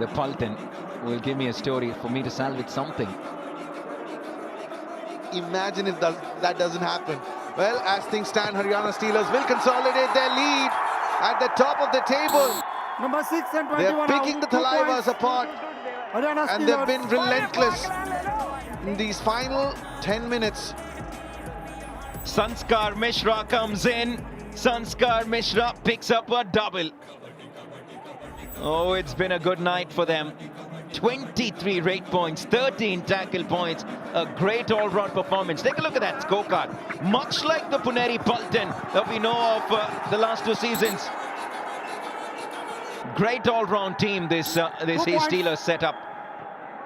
the Paltan will give me a story for me to salvage something. Imagine if that doesn't happen. Well, as things stand, Haryana Steelers will consolidate their lead at the top of the table. Number 6 and 21 They're picking the out. 2 Thalaivas points. apart, Haryana and Steelers. they've been relentless in these final 10 minutes. Sanskar Mishra comes in. Sanskar Mishra picks up a double. Oh, it's been a good night for them. 23 rate points, 13 tackle points. A great all-round performance. Take a look at that scorecard. Much like the Puneri Paltan that we know of the last 2 seasons. great all-round team, this Steelers setup.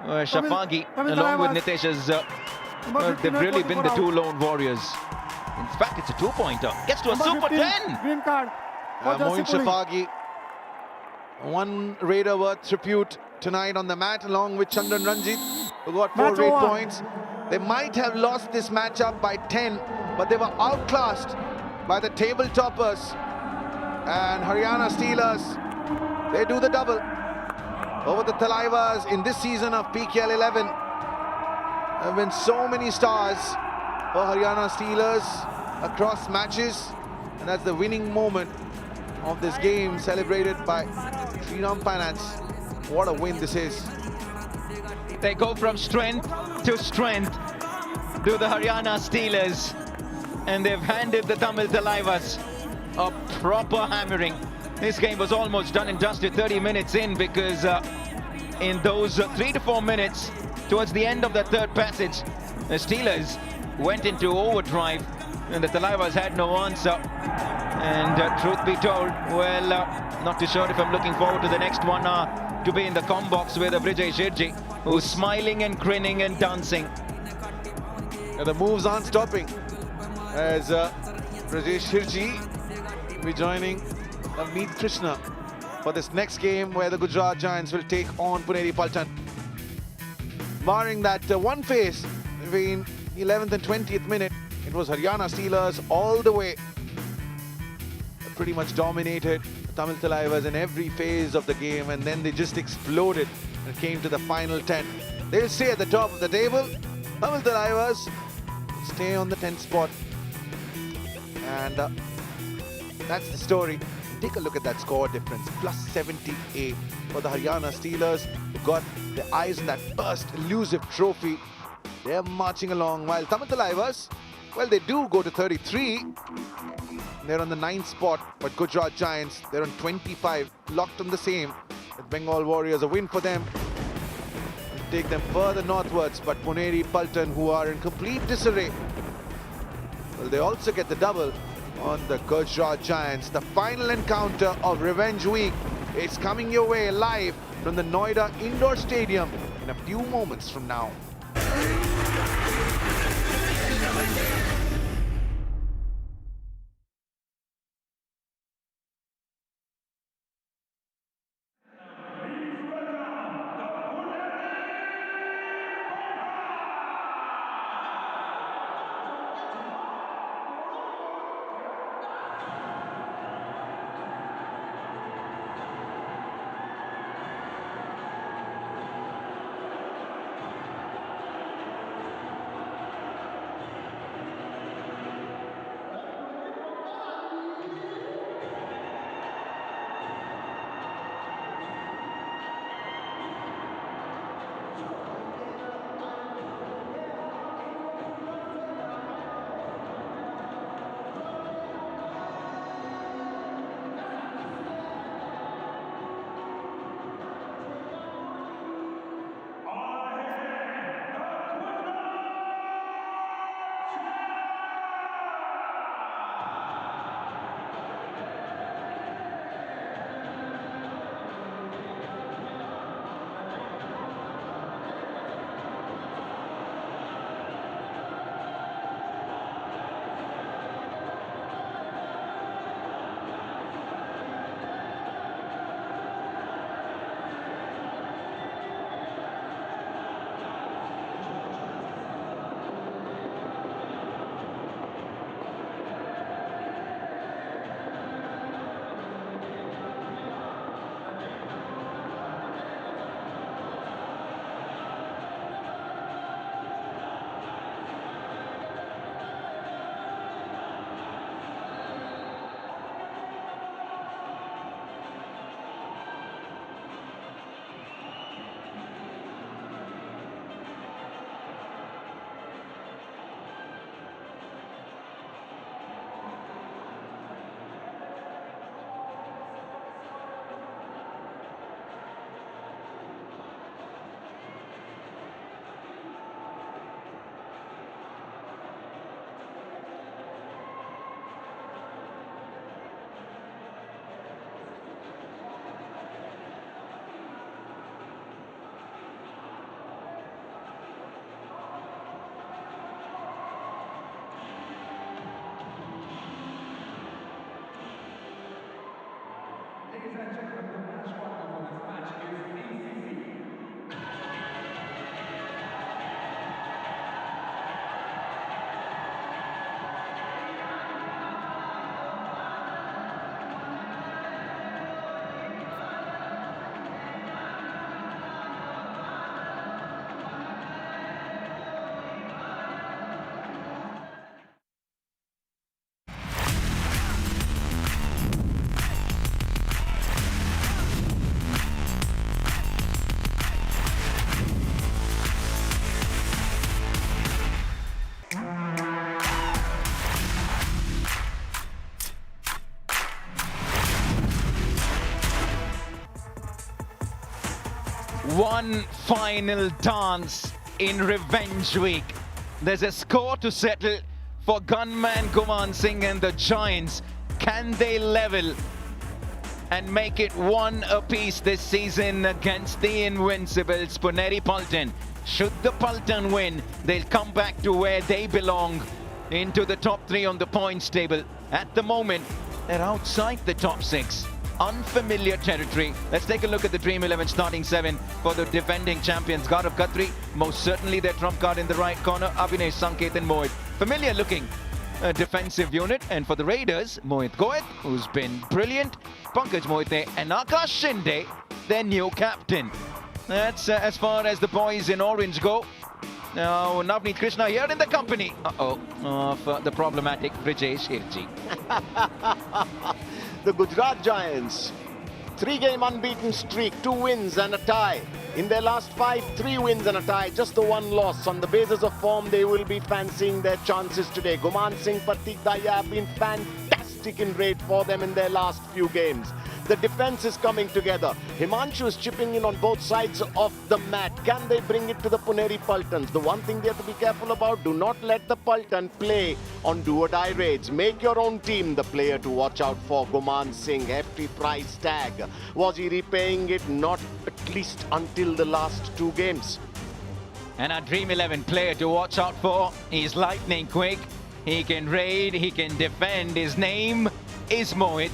Shafagi, along with Nitesh, they've really been the two lone warriors. In fact, it's a two-pointer. Gets to a super 10. Green card. Moin Shafagi, one Raider worth tribute tonight on the mat, along with Chandran Ranjit, who got 4 raid points. They might have lost this matchup by 10, but they were outclassed by the table toppers. And Haryana Steelers, they do the double over the Thalaivas in this season of PKL 11. There have been so many stars for Haryana Steelers across matches, and that's the winning moment of this game, celebrated by Sriram Finance. What a win this is. They go from strength to strength to the Haryana Steelers, and they've handed the Tamil Thalaivas a proper hammering. This game was almost done in just 30 minutes in, because in those 3 to 4 minutes towards the end of the third passage, the Steelers went into overdrive and the Thalaivas had no answer. And truth be told, well, not too sure if I'm looking forward to the next one, to be in the com box with Vijay Shirji, who's smiling and grinning and dancing. And the moves aren't stopping, as Vijay Shirji will be joining Meet Krishna for this next game, where the Gujarat Giants will take on Puneri Paltan. Barring that one phase between 11th and 20th minute, it was Haryana Steelers all the way. Pretty much dominated Tamil Thalaivas in every phase of the game, and then they just exploded and came to the final 10. They'll stay at the top of the table. Tamil Thalaivas stay on the 10th spot. And that's the story. Take a look at that score difference, plus 78 for the Haryana Steelers, who got their eyes on that first elusive trophy. They're marching along, while Tamil Thalaivas, well, they do go to 33. They're on the 9th spot, but Gujarat Giants, they're on 25, locked on the same. With Bengal Warriors, a win for them. Take them further northwards, but Puneri Paltan, who are in complete disarray, well, they also get the double on the Gujarat Giants. The final encounter of Revenge Week is coming your way live from the Noida Indoor Stadium in a few moments from now. One final dance in revenge week. There's a score to settle for gunman Guman Singh and the Giants. Can they level and make it one apiece this season against the invincibles Puneri Paltan? Should the Paltan win, they'll come back to where they belong, into the top 3 on the points table. At the moment, they're outside the top 6. Unfamiliar territory. Let's take a look at the Dream 11 starting 7 for the defending champions. Gaurav Khatri, most certainly their trump card in the right corner. Abhinesh, Sanket and Mohit. Familiar looking defensive unit. And for the Raiders, Mohit Goet, who's been brilliant. Pankaj Mohite and Akash Shinde, their new captain. That's as far as the boys in orange go. Now, Navneet Krishna here in the company of the problematic Brijesh Hirji. The Gujarat Giants, 3-game unbeaten streak, 2 wins and a tie. In their last 5, 3 wins and a tie, just the 1 loss. On the basis of form, they will be fancying their chances today. Guman Singh, Pratik Daya have been fantastic in rate for them in their last few games. The defense is coming together. Himanshu is chipping in on both sides of the mat. Can they bring it to the Puneri Paltans? The one thing they have to be careful about, do not let the Paltan play on do-or-die raids. Make your own team the player to watch out for. Guman Singh, hefty price tag. Was he repaying it? Not at least until the last 2 games. And our Dream 11 player to watch out for, he's lightning quick. He can raid, he can defend. His name is Mohit